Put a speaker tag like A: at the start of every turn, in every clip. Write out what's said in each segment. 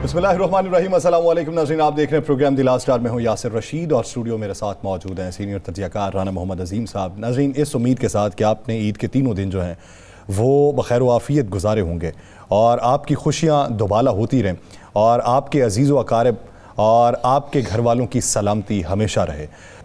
A: बिस्मिल्लाहिर्रहमानिर्रहीम, अस्सलाम वालेकुम नाज़रीन। आप देख रहे हैं प्रोग्राम द लास्ट आवर में हूँ यासिर रशीद और स्टूडियो मेरे साथ मौजूद हैं सीनियर तज्ज़ियाकार राना मोहम्मद अजीम साहब। नाज़रीन, इस उम्मीद के साथ कि आपने ईद के तीनों दिन जो हैं वो बखैर व आफ़ियत गुजारे होंगे और आपकी खुशियाँ दोबाला होती रहें और आपके अजीज़ व अकारिब और आपके घर वालों की सलामती हमेशा रहे।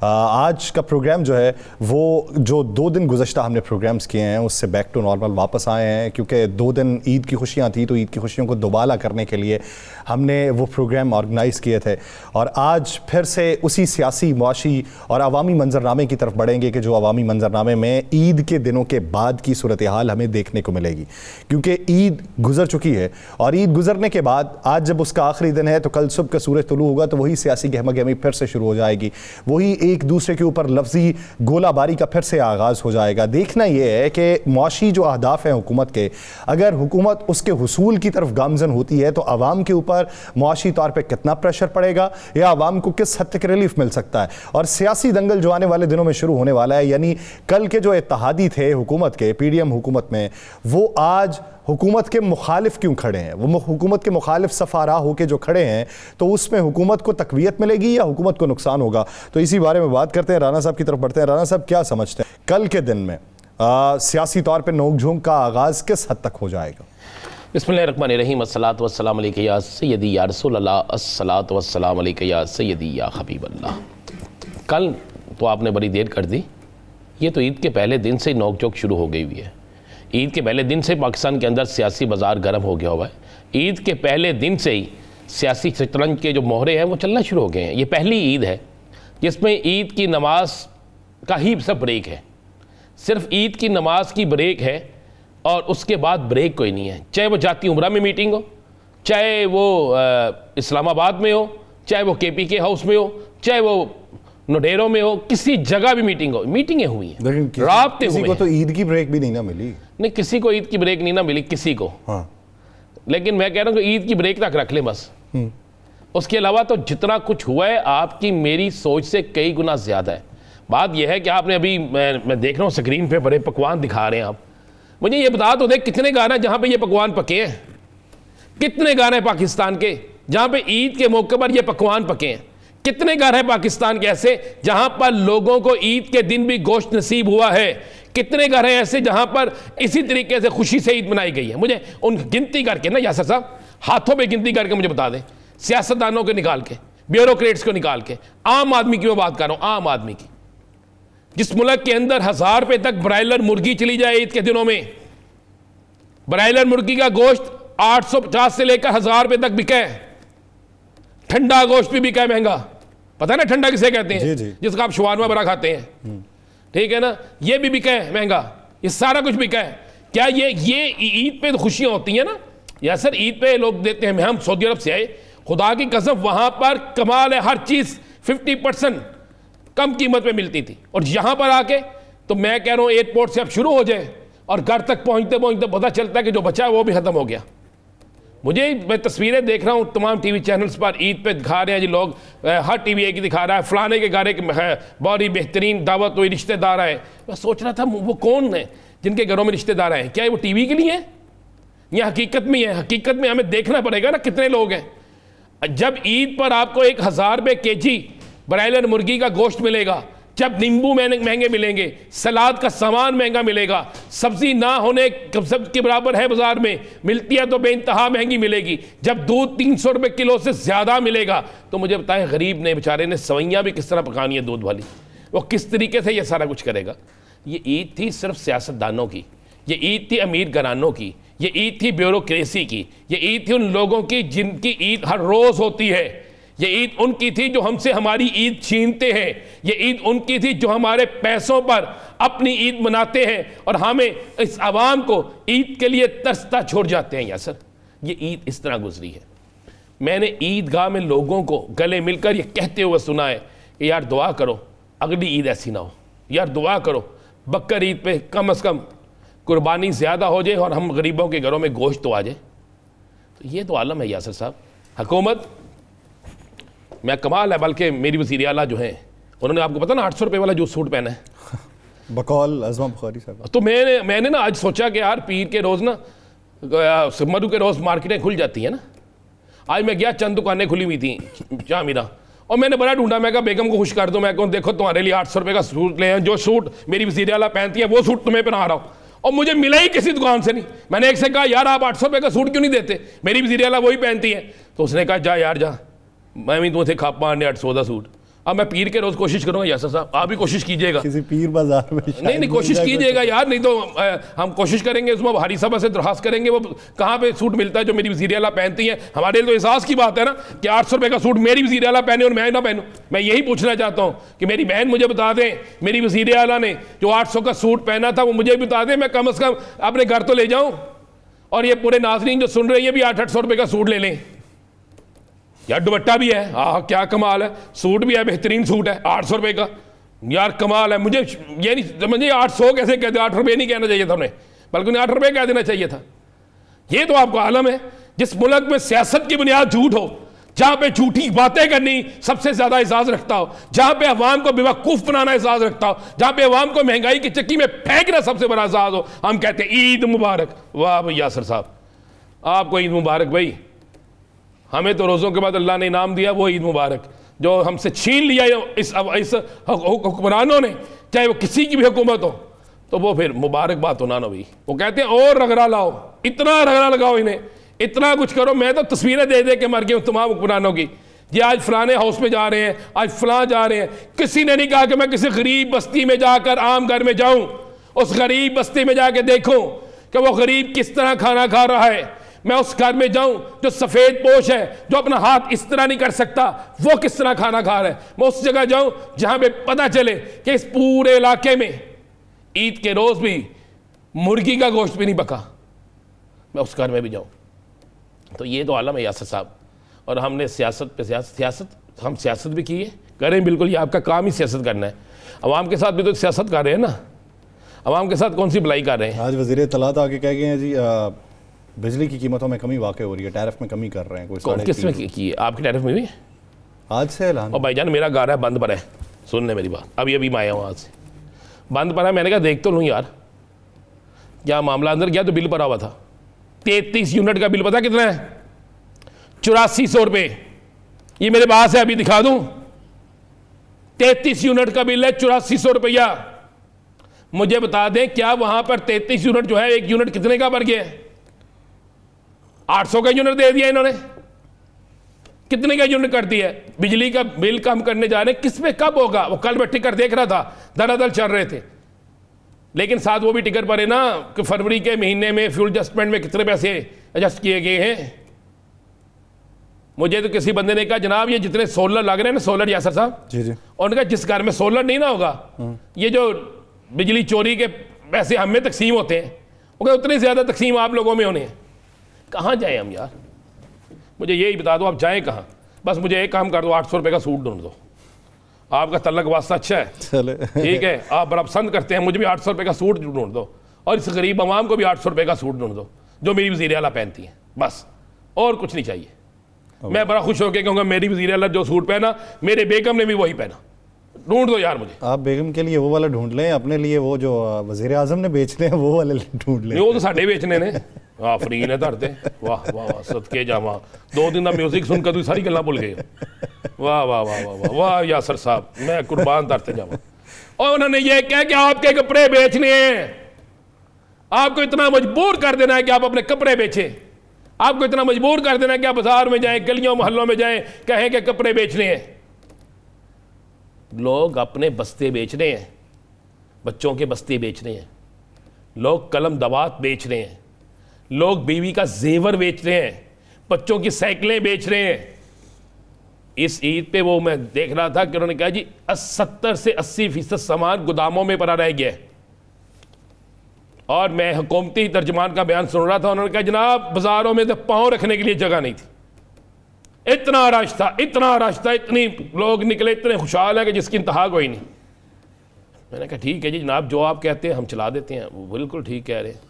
A: आज का प्रोग्राम जो है वो जो 2 दिन गुज़श्ता हमने प्रोग्राम्स किए हैं उससे बैक टू नॉर्मल वापस आए हैं, क्योंकि 2 दिन ईद की खुशियाँ थी तो ईद की खुशियों को दोबाला करने के लिए हमने वो प्रोग्राम ऑर्गेनाइज़ किए थे और आज फिर से उसी सियासी, मुआशी और अवामी मंजरनामे की तरफ बढ़ेंगे कि जो अवामी मंजरनामे में ईद के दिनों के बाद की सूरत हाल हमें देखने को मिलेगी, क्योंकि ईद गुजर चुकी है और ईद गुजरने के बाद आज जब उसका आखिरी दिन है तो कल सुबह का सूरज तुलू होगा तो वही सियासी गहमा गहमी फिर से शुरू हो जाएगी, वही एक दूसरे के ऊपर लफ्जी गोलाबारी का फिर से आगाज़ हो जाएगा। देखना यह है कि मुआशी जो अहदाफ हैं हुकूमत के, अगर हुकूमत उसके हुसूल की तरफ गामजन होती है तो आवाम के ऊपर मुआशी तौर पे कितना प्रेशर पड़ेगा या आवाम को किस हद तक रिलीफ मिल सकता है। और सियासी दंगल जो आने वाले दिनों में शुरू होने वाला है, यानी कल के जो इत्तेहादी थे हुकूमत के, PDM हुकूमत में, वो आज हुकूमत के मुखालिफ क्यों खड़े हैं, वो हुकूमत के मुखालिफ सफारा होकर जो खड़े हैं तो उसमें हुकूमत को तकवीयत मिलेगी या हुकूमत को नुकसान होगा। तो इसी बारे में बात करते हैं, राना साहब की तरफ बढ़ते हैं। राना साहब, क्या समझते हैं कल के दिन में सियासी तौर पर नोक झोंक का आगाज़ किस हद तक हो जाएगा?
B: बिस्मिल्लाहिर्रहमानिर्रहीम, अस्सलातु वस्सलामु अलैका या सय्यदी या रसूल अल्लाह, अस्सलातु वस्सलामु अलैका या सय्यदी या हबीब अल्लाह। कल तो आपने बड़ी देर कर दी, ये तो ईद के पहले दिन से नोक झोंक शुरू हो गई हुई है। ईद के पहले दिन से पाकिस्तान के अंदर सियासी बाज़ार गर्म हो गया हुआ है। ईद के पहले दिन से ही सियासी शतरंज के जो मोहरे हैं वो चलना शुरू हो गए हैं। ये पहली ईद है जिसमें ईद की नमाज का ही सब ब्रेक है, सिर्फ ईद की नमाज की ब्रेक है और उसके बाद ब्रेक कोई नहीं है। चाहे वो जाती उम्रा में मीटिंग हो, चाहे वो इस्लामाबाद में हो, चाहे वो KPK हाउस में हो, चाहे वो नोडेरो में हो, किसी जगह भी मीटिंग हो, मीटिंगें हुई हैं, राब्ते हुए हैं।
A: किसी को तो ईद की ब्रेक भी नहीं ना मिली।
B: नहीं, किसी को ईद की ब्रेक नहीं ना मिली, किसी को।
A: हाँ।
B: लेकिन मैं कह रहा हूँ कि ईद की ब्रेक तक रख ले बस। उसके अलावा तो जितना कुछ हुआ है आपकी मेरी सोच से कई गुना ज़्यादा है। बात यह है कि आपने अभी मैं देख रहा हूँ स्क्रीन पे बड़े पकवान दिखा रहे हैं आप। मुझे ये बता दो, देख कितने गाने जहाँ पे ये पकवान पके हैं, कितने गाने पाकिस्तान के जहाँ पे ईद के मौके पर ये पकवान पके हैं, कितने घर हैं पाकिस्तान के ऐसे जहां पर लोगों को ईद के दिन भी गोश्त नसीब हुआ है, कितने घर हैं ऐसे जहां पर इसी तरीके से खुशी से ईद मनाई गई है। मुझे उन गिनती करके ना यासर साहब, हाथों पे गिनती करके मुझे बता दें, सियासतदानों को निकाल के, ब्यूरोक्रेट्स को निकाल के, आम आदमी की मैं बात कर रहा हूं, आम आदमी की। जिस मुल्क के अंदर 1000 रुपये तक ब्रायलर मुर्गी चली जाए ईद के दिनों में, ब्रायलर मुर्गी का गोश्त 850 से लेकर 1000 रुपये तक बिका है। ठंडा गोश्त भी बिका है महंगा, पता है ना ठंडा किसे कहते हैं? जी। जिसका आप शवारमा बड़ा खाते हैं, ठीक है ना, ये भी बिका है महंगा, ये सारा कुछ बिका है। क्या ये ईद पे तो खुशियां होती हैं ना या सर, ईद पे लोग देते हैं। हम सऊदी अरब से आए, खुदा की कसम वहां पर कमाल है, हर चीज 50% कम कीमत पे मिलती थी और यहां पर आके तो मैं कह रहा हूं एयरपोर्ट से अब शुरू हो जाए और घर तक पहुंचते पहुंचते पता चलता है कि जो बचा है वो भी खत्म हो गया। मैं तस्वीरें देख रहा हूँ तमाम TV चैनल्स पर, ईद पे दिखा रहे हैं जी लोग, हर TV एक ही दिखा रहा है, फलाने के घरे बड़ी बेहतरीन दावत हुई, रिश्तेदार आए। मैं सोच रहा था वो कौन है जिनके घरों में रिश्तेदार आए, क्या वो TV के लिए है या हकीकत में है? हकीकत में हमें देखना पड़ेगा ना कितने लोग हैं। जब ईद पर आपको 1000 रुपये kg ब्रायलर मुर्गी का गोश्त मिलेगा, जब नींबू महंगे मिलेंगे, सलाद का सामान महंगा मिलेगा, सब्जी ना होने सब के बराबर है बाजार में, मिलती है तो बेइंतहा महंगी मिलेगी, जब दूध 300 रुपये किलो से ज़्यादा मिलेगा, तो मुझे बताएं गरीब ने बेचारे ने सवैयाँ भी किस तरह पकानी है दूध वाली, वो किस तरीके से ये सारा कुछ करेगा। ये ईद थी सिर्फ सियासतदानों की, ये ईद थी अमीर घरानों की, ये ईद थी ब्यूरोक्रेसी की, ये ईद थी उन लोगों की जिनकी ईद हर रोज़ होती है, ये ईद उनकी थी जो हमसे हमारी ईद छीनते हैं, ये ईद उनकी थी जो हमारे पैसों पर अपनी ईद मनाते हैं और हमें इस आवाम को ईद के लिए तरसता छोड़ जाते हैं। यासर, ये ईद इस तरह गुजरी है। मैंने ईदगाह में लोगों को गले मिलकर ये कहते हुए सुना है कि यार दुआ करो अगली ईद ऐसी ना हो, यार दुआ करो बकर ईद पे कम अज़ कम कुर्बानी ज़्यादा हो जाए और हम गरीबों के घरों में गोश्त तो आ जाए। तो ये तो आलम है यासर साहब। हुकूमत मैं कमाल है, बल्कि मेरी वज़ीर आला जो हैं उन्होंने आपको पता ना 800 रुपये वाला जो सूट पहना है
A: बकौल अज़मा बुखारी साहब।
B: तो मैंने ना आज सोचा कि यार पीर के रोज़ ना मधु के रोज़ मार्केटें खुल जाती हैं ना, आज मैं गया, चंद दुकानें खुली हुई थी जामिरा, और मैंने बड़ा ढूंढा, मैं कहा बेगम को खुश कर दो, मैं कहूँ देखो तुम्हारे लिए 800 रुपये का सूट ले आए, जो सूट मेरी वज़ीर आला पहनती है वो सूट तुम्हें पहना रहा हूँ, और मुझे मिला ही किसी दुकान से नहीं। मैंने एक से कहा यार आप 800 रुपये का सूट क्यों नहीं देते, मेरी वज़ीर आला वही पहनती है। तो उसने कहा जा यार जा, मैं भी तुम्हें खापा 800 का सूट। अब मैं पीर के रोज़ कोशिश करूँगा यासर साहब, आप भी कोशिश कीजिएगा,
A: किसी पीर बाजार में
B: नहीं कोशिश कीजिएगा यार, नहीं तो हम कोशिश करेंगे उसमें भारी सभा से दरखास्त करेंगे वो कहाँ पे सूट मिलता है जो मेरी वज़ीर आला पहनती है। हमारे लिए तो एहसास की बात है ना कि 800 रुपये का सूट मेरी वज़ीर आला पहने और मैं ना पहनूँ। मैं यही पूछना चाहता हूँ कि मेरी बहन मुझे बता दें, मेरी वज़ीर आला ने जो 800 का सूट पहना था वो मुझे बता दें, मैं कम से कम अपने घर तो ले जाऊँ, और ये पूरे नाज़रीन जो सुन रहे हैं भी 800 रुपये का सूट ले लें। यार दुपट्टा भी है, हाँ क्या कमाल है, सूट भी है, बेहतरीन सूट है 800 रुपये का, यार कमाल है। मुझे ये नहीं समझिए 800 कैसे कहते, 8 रुपये नहीं कहना चाहिए था उन्हें, बल्कि उन्हें 8 रुपये कह देना चाहिए था। ये तो आपको आलम है जिस मुल्क में सियासत की बुनियाद झूठ हो, जहाँ पे झूठी बातें करनी सबसे ज़्यादा एहसास रखता हो, जहाँ पे अवाम को बेवकूफ़ बनाना एहसास रखता हो, जहाँ पे अवाम को महंगाई की चक्की में फेंकना सबसे बड़ा एहसास हो, हम कहते हैं ईद मुबारक। वाह भाई यासर साहब, आपको ईद मुबारक भाई। हमें तो रोज़ों के बाद अल्लाह ने इनाम दिया वो ईद मुबारक, जो हमसे छीन लिया इस हुक्मरानों ने, चाहे वो किसी की भी हुकूमत हो, तो वो फिर मुबारक बात होना ना भाई। वो कहते हैं और रगड़ा लाओ, इतना रगड़ा लगाओ इन्हें, इतना कुछ करो। मैं तो तस्वीरें दे दे के मर गया हूँ तमाम हुक्मरानों की, ये आज फलाने हाउस में जा रहे हैं, आज फलां जा रहे हैं। किसी ने नहीं कहा कि मैं किसी गरीब बस्ती में जाकर आम घर में जाऊँ, उस गरीब बस्ती में जाके देखूँ कि वो गरीब किस तरह खाना खा रहा है। मैं उस घर में जाऊं जो सफ़ेद पोश है, जो अपना हाथ इस तरह नहीं कर सकता, वो किस तरह खाना खा रहा है। मैं उस जगह जाऊं जहां पे पता चले कि इस पूरे इलाके में ईद के रोज़ भी मुर्गी का गोश्त भी नहीं पका, मैं उस घर में भी जाऊं। तो ये तो आलम है यासर साहब। और हमने सियासत पे सियासत हम सियासत भी की है, करें बिल्कुल, ये आपका काम ही सियासत करना है। अवाम के साथ भी तो सियासत कर रहे हैं ना, अवाम के साथ कौन सी भलाई कर रहे हैं।
A: आज वज़ीर इत्तलात आके कह गए हैं जी बिजली की कीमतों में कमी वाक़ई हो रही है, टैरिफ में कमी कर रहे हैं। कोई
B: किस में की है आपकी टैरिफ में भी?
A: आज से ऐलान।
B: और भाईजान मेरा घर है बंद पर है, सुन ले मेरी बात, अभी मैं आया हूँ आज से, बंद पर है। मैंने कहा देख तो लूँ यार क्या मामला। अंदर गया तो बिल पड़ा हुआ था, 33 यूनिट का बिल पता कितना है? 8400 रुपये। ये मेरे पास है, अभी दिखा दूँ, 33 यूनिट का बिल है, 8400 रुपया। मुझे बता दें क्या वहाँ पर 33 यूनिट जो है, एक यूनिट कितने का बढ़ गया है? 800 का यूनिट दे दिया इन्होंने, कितने का यूनिट कर दिया है। बिजली का बिल कम करने जा रहे हैं, किस पे कब होगा? वो कल मैं टिकर देख रहा था, धड़ाधड़ चल रहे थे, लेकिन साथ वो भी टिकर पर है ना कि फरवरी के महीने में फ्यूल एडजस्टमेंट में कितने पैसे एडजस्ट किए गए हैं। मुझे तो किसी बंदे ने कहा जनाब ये जितने सोलर लग रहे हैं ना, सोलर यासर साहब
A: जी जी,
B: और उनका जिस घर में सोलर नहीं ना होगा, ये जो बिजली चोरी के पैसे हमें तकसीम होते हैं, वो उतने ज़्यादा तकसीम आप लोगों में होने हैं। कहाँ जाएं हम यार, मुझे यही बता दो आप जाएं कहाँ। बस मुझे एक काम कर दो, 800 रुपये का सूट ढूंढ दो। आपका तल्लक वास्ता अच्छा है,
A: चले
B: ठीक है, आप बड़ा पसंद करते हैं, मुझे भी 800 रुपये का सूट ढूंढ दो, और इस गरीब आवाम को भी 800 रुपये का सूट ढूंढ दो जो मेरी वज़ीर आला पहनती है, बस और कुछ नहीं चाहिए। मैं बड़ा खुश होकर कहूँगा मेरी वज़ीर आला जो सूट पहना, मेरे बेगम ने भी वही पहना। ढूंढ दो यार मुझे।
A: आप बेगम के लिए वो वाला ढूंढ लें, अपने लिए वो जो वज़ीर आज़म ने बेचने हैं वो वाले ढूंढ लें।
B: वो तो साढ़े बेचने ने आफरीन है धरते। वाह वाह वाह, सदके जावा, 2 दिन का म्यूजिक सुनकर तू सारी गल्लां भुल गए। वाह वाह वाह वाह वाह वाह यासर साहब, मैं कुर्बान धरते जावा। और उन्होंने ये कहा कि आपके कपड़े बेचने हैं, आपको इतना मजबूर कर देना है कि आप अपने कपड़े बेचें, आपको इतना मजबूर कर देना है कि आप बाजार में जाएं, गलियों मोहल्लों में जाएं, कहें कि कपड़े बेचने हैं। लोग अपने बस्ते बेच रहे हैं, बच्चों के बस्ते बेच रहे हैं, लोग कलम दवात बेच रहे हैं, लोग बीवी का जेवर बेच रहे हैं, बच्चों की साइकिलें बेच रहे हैं। इस ईद पे वो मैं देख रहा था कि उन्होंने कहा जी 70 से 80% सामान गोदामों में पड़ा रह गया है। और मैं हुकूमती तर्जुमान का बयान सुन रहा था, उन्होंने कहा जनाब बाजारों में तो पाँव रखने के लिए जगह नहीं थी, इतना रश था, इतना रश था, इतनी लोग निकले, इतने खुशहाल है कि जिसकी इंतहा कोई नहीं। मैंने कहा ठीक है जी जनाब, जो आप कहते हैं हम चला देते हैं। वो बिल्कुल ठीक कह रहे हैं,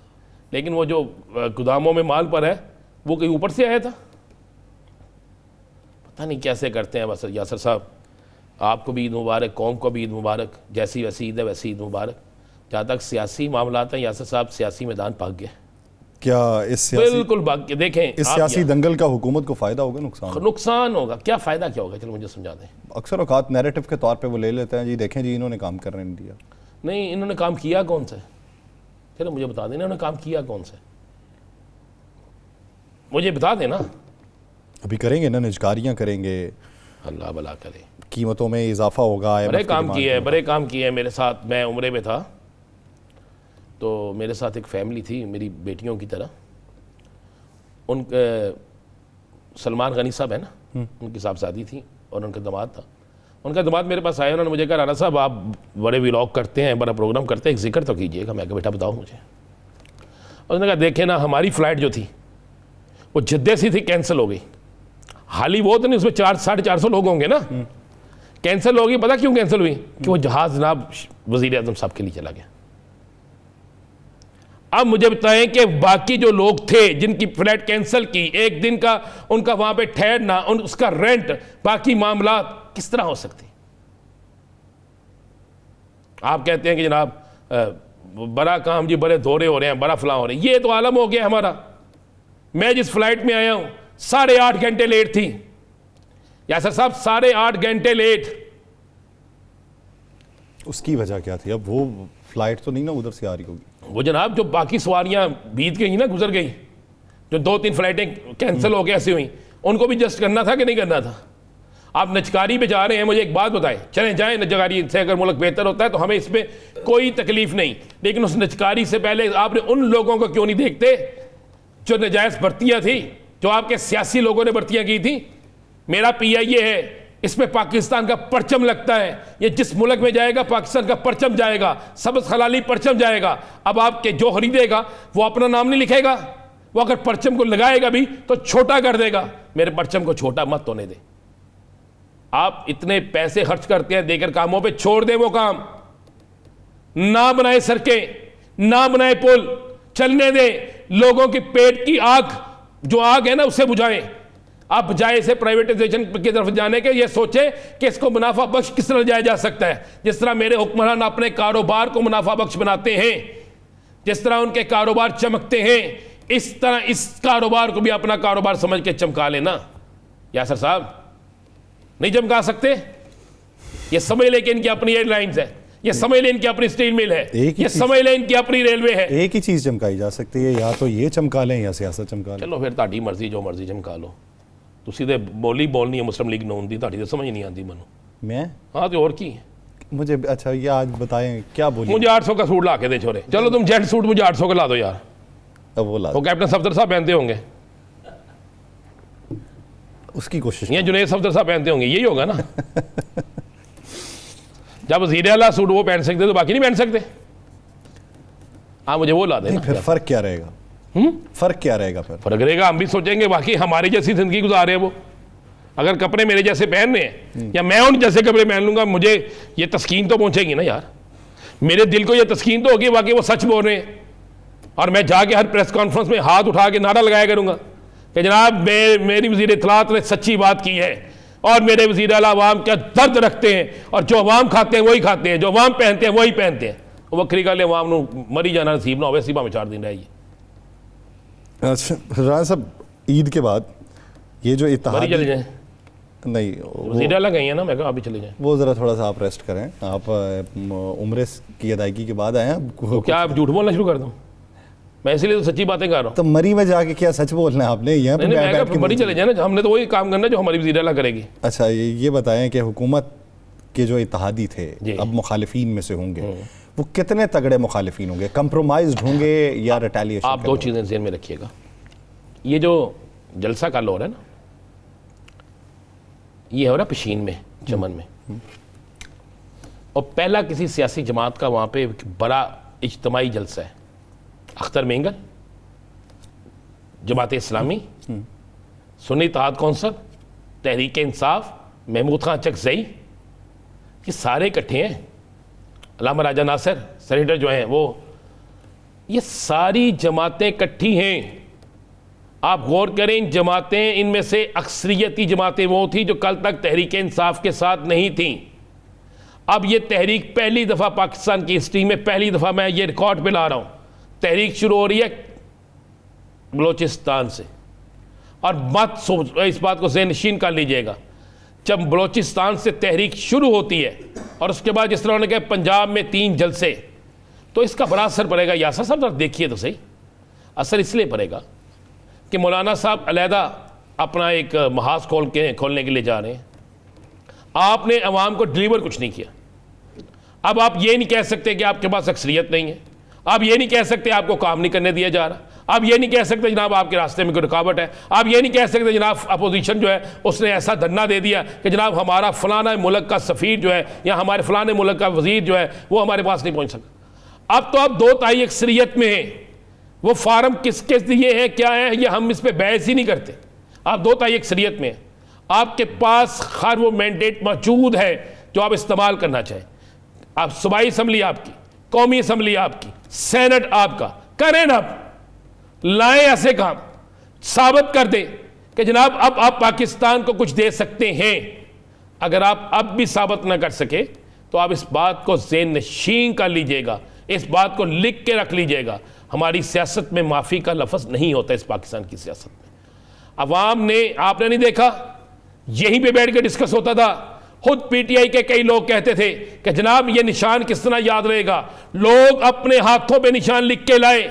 B: लेकिन वो जो गोदामों में माल पर है वो कहीं ऊपर से आया था, पता नहीं कैसे करते हैं। बस यासर साहब आपको भी ईद मुबारक, कौम को भी ईद मुबारक, जैसी वैसी ईद है वैसी ईद मुबारक। जहाँ तक सियासी मामला हैं यासर साहब, सियासी मैदान पक गया,
A: क्या इस सियासी
B: बिल्कुल बाकी देखें,
A: इस सियासी दंगल का हुकूमत को फ़ायदा होगा,
B: नुकसान होगा? क्या फ़ायदा क्या होगा, चलो मुझे समझा दें।
A: अक्सर औकात नैरेटिव के तौर पे वो ले लेते हैं, जी देखें जी इन्होंने काम करने नहीं दिया।
B: नहीं, इन्होंने काम किया कौन सा? चलो मुझे बता दें, इन्होंने काम किया कौन सा, मुझे बता देना।
A: अभी करेंगे ना, निजकारियाँ करेंगे,
B: अल्लाह भला करे,
A: कीमतों में इजाफा होगा।
B: बड़े काम किए हैं, बड़े काम किए हैं। मेरे साथ, मैं उम्रे में था तो मेरे साथ एक फैमिली थी मेरी बेटियों की तरह। उनके सलमान गनी साहब है ना, उनकी साहबजादी थी और उनका दामाद था। उनका दामाद मेरे पास आया, उन्होंने मुझे कहा, राना साहब आप बड़े व्लॉग करते हैं, बड़ा प्रोग्राम करते हैं, एक जिक्र तो कीजिएगा। मैं कहा बेटा बताओ मुझे। उसने कहा देखे ना, हमारी फ़्लाइट जो थी वो जद्दे से थी, कैंसिल हो गई। हाल ही वो तो नहीं, उसमें 400-450 लोग होंगे ना, कैंसिल हो गई। पता क्यों कैंसिल हुई? कि वो जहाज़ जनाब वज़ीर आज़म साहब के लिए चला गया। अब मुझे बताएं कि बाकी जो लोग थे जिनकी फ्लाइट कैंसिल की, एक दिन का उनका वहां पे ठहरना, उसका रेंट, बाकी मामला किस तरह हो सकते? आप कहते हैं कि जनाब बड़ा काम जी, बड़े दौरे हो रहे हैं, बड़ा फलां हो रहे हैं। ये तो आलम हो गया हमारा। मैं जिस फ्लाइट में आया हूं 8.5 घंटे लेट थी यासर साहब, 8.5 घंटे लेट।
A: उसकी वजह क्या थी? अब वो फ्लाइट तो नहीं ना उधर से आ रही होगी।
B: वो जनाब जो बाकी सवारियां बीत गई ना, गुजर गई, जो 2-3 फ्लाइटें कैंसिल हो के ऐसी हुई, उनको भी जस्ट करना था कि नहीं करना था? आप नचकारी पे जा रहे हैं, मुझे एक बात बताएं, चलें जाएं नचकारी से, अगर मुल्क बेहतर होता है तो हमें इसमें कोई तकलीफ नहीं, लेकिन उस नचकारी से पहले आपने उन लोगों को क्यों नहीं देखते जो नजायज़ भर्तियां थी, जो आपके सियासी लोगों ने भर्तियां की थी? मेरा PIA है, इसमें पाकिस्तान का परचम लगता है। ये जिस मुल्क में जाएगा पाकिस्तान का परचम जाएगा, सब्ज़ खलाली परचम जाएगा। अब आपके जो खरीदेगा वो अपना नाम नहीं लिखेगा, वो अगर परचम को लगाएगा भी तो छोटा कर देगा। मेरे परचम को छोटा मत होने दे। आप इतने पैसे खर्च करते हैं देकर कामों पे, छोड़ दें वो काम। ना बनाए सड़कें, ना बनाए पुल, चलने दें। लोगों की पेट की आग, जो आग है ना, उसे बुझाएं। आप बजाय इसे प्राइवेटाइजेशन की तरफ जाने के, ये सोचे कि इसको मुनाफा बख्श किस तरह जाया जा सकता है। जिस तरह मेरे हुक्मरान अपने कारोबार को मुनाफा बख्श बनाते हैं, जिस तरह उनके कारोबार चमकते हैं, इस तरह इस कारोबार को भी अपना कारोबार समझ के चमका लेना। यासर साहब नहीं चमका सकते? ये समझ ले कि इनकी अपनी एयरलाइंस है, ये समझ ले इनकी अपनी स्टील मिल है, ये समझ ले इनकी अपनी रेलवे है।
A: एक ही चीज चमकाई जा सकती है, या तो ये चमका लें या सियासत चमका लें।
B: चलो फिर ताड़ी मर्जी, जो मर्जी चमका लो। तुसी ते बोली बोलनी है मुस्लिम लीग नून दी, ताड़ी तो समझ नहीं आती मनु।
A: मैं
B: हाँ तो और की
A: मुझे अच्छा ये आज बताएं क्या बोली।
B: मुझे 800 का सूट ला के दे छोरे। चलो तुम जेट सूट मुझे 800 का ला दो यार।
A: अब वो ला
B: वो कैप्टन सफदर साहब पहनते होंगे,
A: उसकी कोशिश।
B: ये जुनेद सफदर साहब पहनते होंगे, यही होगा ना। जब वज़ीर आला सूट वो पहन सकते तो बाकी नहीं पहन सकते। हाँ मुझे वो ला देना।
A: फिर फर्क क्या रहेगा? फर्क क्या रहेगा? फिर
B: फर्क रहेगा, हम भी सोचेंगे बाकी हमारी जैसी जिंदगी गुजार रहे हैं वो। अगर कपड़े मेरे जैसे पहन रहे हैं या मैं उन जैसे कपड़े पहन लूंगा, मुझे ये तस्कीन तो पहुंचेगी ना यार। मेरे दिल को ये तस्कीन तो होगी बाकी वो सच बोल रहे हैं। और मैं जाके हर प्रेस कॉन्फ्रेंस में हाथ उठा के नारा लगाया करूंगा कि जनाब मेरी वज़ीर इत्तलात ने सच्ची बात की है और मेरे वज़ीर आला अवाम का दर्द रखते हैं, और जो अवाम खाते हैं वही खाते हैं, जो अवाम पहनते हैं वही पहनते हैं। वक्री गल अवाम को मरी जाना नसीब ना हो, सिबा में 4 दिन रही।
A: अच्छा राना साहब, ईद के बाद ये जो इत्तेहाद
B: चले जाए
A: नहीं,
B: वज़ीर आला गई है ना, मैं कहा अभी चले जाए।
A: वो ज़रा थोड़ा सा आप रेस्ट करें। आप उम्रे की अदायगी के बाद आए हैं।
B: तो क्या आप झूठ बोलना शुरू कर दूँ? मैं इसलिए तो सच्ची बातें कर रहा हूँ।
A: तो मरी में जाके क्या सच बोलना है आपने? यहाँ पे
B: मैं कहा मरी चले जाए ना, हमने तो वही काम करना जो हमारी वज़ीर आला करेगी।
A: अच्छा ये बताएं कि हुकूमत के जो इत्तेहादी थे अब मुखालिफिन में से होंगे, वो कितने तगड़े मुखालिफिन होंगे? कंप्रोमाइज्ड होंगे या रिटेलिएशन?
B: आप 2 चीज़ें ज़हन में रखिएगा। ये जो जलसा कल हो रहा है ना, ये हो रहा पशीन में, चमन में, और पहला किसी सियासी जमात का वहाँ पे बड़ा इज्तिमाई जलसा है। अख्तर मेंगल, जमात इस्लामी, सुन्नी इत्तेहाद कौंसिल, तहरीक इंसाफ, महमूद खान चकजई, ये सारे इकट्ठे हैं। अल्लामा राजा नासिर सेनेटर जो हैं वो, ये सारी जमातें इकट्ठी हैं। आप गौर करें, इन जमातें, इनमें से अक्सरियती जमातें वो थी जो कल तक तहरीक इंसाफ के साथ नहीं थी। अब ये तहरीक पहली दफ़ा पाकिस्तान की हिस्ट्री में, पहली दफ़ा मैं ये रिकॉर्ड पे ला रहा हूँ, तहरीक शुरू हो रही है बलोचिस्तान से, और मत सोच, इस बात को ज़हन नशीन कर लीजिएगा, जब बलोचिस्तान से तहरीक शुरू होती है और उसके बाद जिस तरह उन्होंने कहा पंजाब में 3 जलसे, तो इसका बड़ा असर पड़ेगा। यासर साहब जरा देखिए तो सही, असर इसलिए पड़ेगा कि मौलाना साहब अलहदा अपना एक महाज खोलने के लिए जा रहे हैं, आपने अवाम को डिलीवर कुछ नहीं किया। अब आप ये नहीं कह सकते कि आपके पास अक्सरियत नहीं है, आप ये नहीं कह सकते आपको काम नहीं करने दिया जा रहा, आप ये नहीं कह सकते जनाब आपके रास्ते में कोई रुकावट है, आप ये नहीं कह सकते जनाब अपोजिशन जो है उसने ऐसा धरना दे दिया कि जनाब हमारा फलाना मुल्क का सफ़ीर जो है या हमारे फलाने मुल्क का वजीर जो है वो हमारे पास नहीं पहुंच सका। अब तो आप 2/3 अक्सरियत में हैं, वो फार्म किसके लिए है क्या है ये हम इस पर बहस ही नहीं करते। आप 2/3 अक्सरियत में हैं, आपके पास हर वो मैंडेट मौजूद है जो आप इस्तेमाल करना चाहें। आप सूबाई असम्बली आपकी, कौमी असम्बली आपकी, सेनेट आपका, करें ना, लाएं ऐसे काम, साबित कर दें कि जनाब अब आप पाकिस्तान को कुछ दे सकते हैं। अगर आप अब भी साबित ना कर सके तो आप इस बात को ज़हन नशीन कर लीजिएगा, इस बात को लिख के रख लीजिएगा, हमारी सियासत में माफ़ी का लफ्ज़ नहीं होता। इस पाकिस्तान की सियासत में अवाम ने, आपने नहीं देखा, यहीं पे बैठ के डिस्कस होता था। खुद पीटीआई के कई लोग कहते थे कि जनाब ये निशान किस तरह याद रहेगा, लोग अपने हाथों पे निशान लिख के लाए,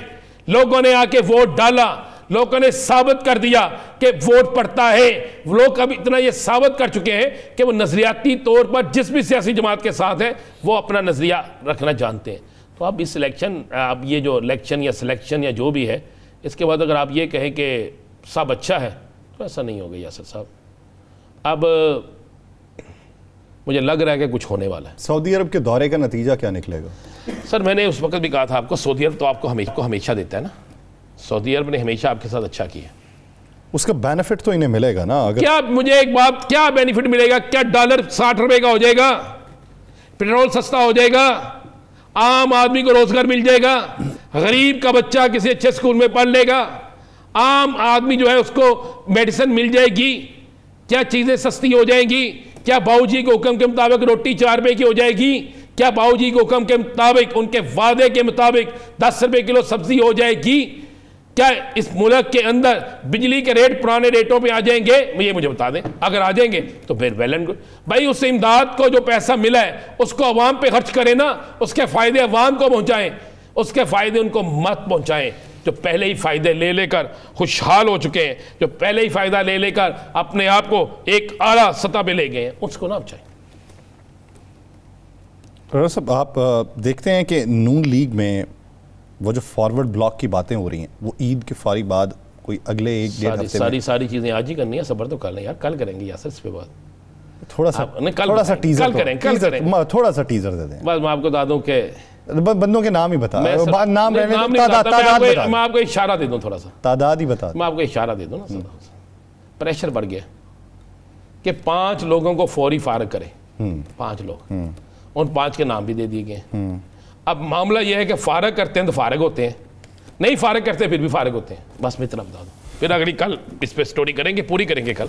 B: लोगों ने आके वोट डाला, लोगों ने साबित कर दिया कि वोट पड़ता है। लोग अब इतना ये साबित कर चुके हैं कि वो नजरियाती तौर पर जिस भी सियासी जमात के साथ है वो अपना नजरिया रखना जानते हैं। तो अब इस इलेक्शन, अब ये जो इलेक्शन या सिलेक्शन या जो भी है, इसके बाद अगर आप ये कहें कि सब अच्छा है तो ऐसा नहीं होगा यासर साहब। अब मुझे लग रहा है कि कुछ होने वाला है।
A: सऊदी अरब के दौरे का नतीजा क्या निकलेगा?
B: सर मैंने उस वक्त भी कहा था आपको, सऊदी अरब तो आपको हमेशा देता है ना, सऊदी अरब ने हमेशा आपके साथ अच्छा किया,
A: उसका बेनिफिट तो इन्हें मिलेगा ना। अगर
B: क्या, मुझे एक बात, क्या बेनिफिट मिलेगा? क्या डॉलर 60 रुपए का हो जाएगा, पेट्रोल सस्ता हो जाएगा, आम आदमी को रोजगार मिल जाएगा, गरीब का बच्चा किसी अच्छे स्कूल में पढ़ लेगा, आम आदमी जो है उसको मेडिसिन मिल जाएगी, क्या चीजें सस्ती हो जाएंगी, क्या बाबूजी के हुक्म के मुताबिक रोटी 4 रुपए की हो जाएगी, क्या बाबूजी के हुक्म के मुताबिक, उनके वादे के मुताबिक 10 रुपए किलो सब्जी हो जाएगी, क्या इस मुल्क के अंदर बिजली के रेट पुराने रेटों पे आ जाएंगे? ये मुझे बता दें, अगर आ जाएंगे तो फिर वेल एंड गुड। भाई उस इमदाद को जो पैसा मिला है उसको अवाम पे खर्च करें ना, उसके फायदे अवाम को पहुंचाएं, उसके फायदे उनको मत पहुंचाएं जो पहले ही फायदे ले लेकर खुशहाल हो चुके हैं, जो पहले ही फायदा ले लेकर अपने आप को एक आला सतह पे ले गए हैं, उसको ना बचाएं।
A: साहब आप देखते हैं कि नून लीग में वो जो फॉरवर्ड ब्लॉक की बातें हो रही हैं वो ईद के फारी बाद कोई अगले 1-1.5 हफ्ते
B: सारी चीजें आज ही करनी है, सबर तो कर लें यार, कल करेंगे यार इस पे बात,
A: थोड़ा सा टीजर थोड़ा सा टीजर दे दें।
B: बस मैं आपको बता दूं कि
A: बंदों के नाम ही बता, नाम रहने दो,
B: मैं आपको इशारा दे दूं, थोड़ा सा
A: तादाद ही बता,
B: मैं आपको इशारा दे दूं ना। प्रेशर बढ़ गया कि 5 लोगों को फौरी फारग करें, 5 लोग, उन 5 के नाम भी दे दिए गए। अब मामला यह है कि फारग करते हैं तो फारग होते हैं, नहीं फारग करते फिर भी फारग होते हैं। बस मैं इतना बता दूं, फिर अगली कल इस पर स्टोरी करेंगे, पूरी करेंगे कल।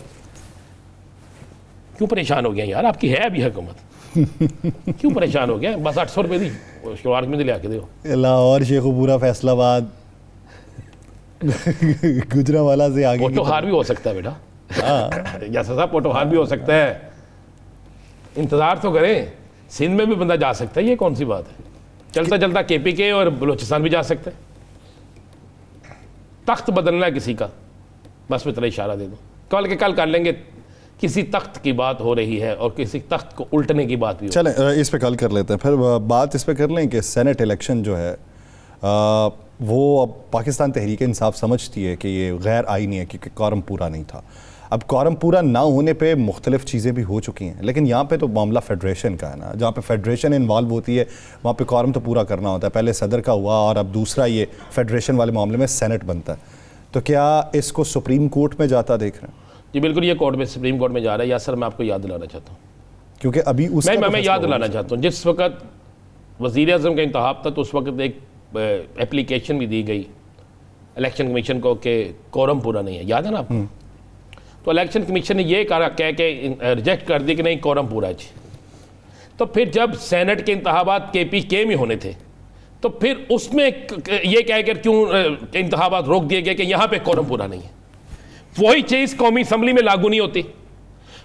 B: क्यों परेशान हो गया यार, आपकी है अभी हुकूमत, क्यों परेशान हो गया? बस 800 रुपये दी, शुरुआत में ले आके दो।
A: लाहौर, शेखुपुरा, फैसलाबाद, गुजरांवाला से आगे
B: पोटोहार भी हो सकता है बेटा, जैसा साहब पोटोहार भी हो सकता है, इंतजार तो करें। सिंध में भी बंदा जा सकता है, ये कौन सी बात है? चलता चलता KPK और बलूचिस्तान भी जा सकते हैं। तख्त बदलना है किसी का, बस मैं तेरा इशारा दे दूं, कल के कल कर लेंगे। किसी तख्त की बात हो रही है और किसी तख्त को उल्टने की बात भी।
A: चलें इस पे कल कर लेते हैं, फिर बात इस पे कर लें कि सेनेट इलेक्शन जो है वो अब पाकिस्तान तहरीक इंसाफ समझती है कि ये गैर आईनी है क्योंकि कॉरम पूरा नहीं था। अब कॉरम पूरा ना होने पे मुख्तलिफ चीज़ें भी हो चुकी हैं, लेकिन यहाँ पे तो मामला फेडरेशन का है ना, जहाँ पे फेडरेशन इन्वॉल्व होती है वहाँ पे कॉरम तो पूरा करना होता है। पहले सदर का हुआ और अब दूसरा ये फेडरेशन वाले मामले में सेनेट बनता है, तो क्या इसको सुप्रीम कोर्ट में जाता देख रहे हैं?
B: जी बिल्कुल, ये कोर्ट में, सुप्रीम कोर्ट में जा रहा है। या सर मैं आपको याद दिलाना चाहता हूँ,
A: क्योंकि अभी
B: मैं याद दिलाना चाहता हूँ, जिस वक्त वज़ीर आज़म का इंतखाब था तो उस वक्त एक एप्लीकेशन भी दी गई इलेक्शन कमीशन को कि कोरम पूरा नहीं है, याद है ना आपको? तो इलेक्शन कमीशन ने ये कहा, कह के रिजेक्ट कर दी कि नहीं कोरम पूरा है जी। तो फिर जब सेनेट के इंतखाबात KPK में होने थे तो फिर उसमें ये कहकर क्यों इंतखाबात रोक दिए गए कि यहाँ पे कोरम पूरा नहीं है? वही चीज़ कौमी असम्बली में लागू नहीं होती,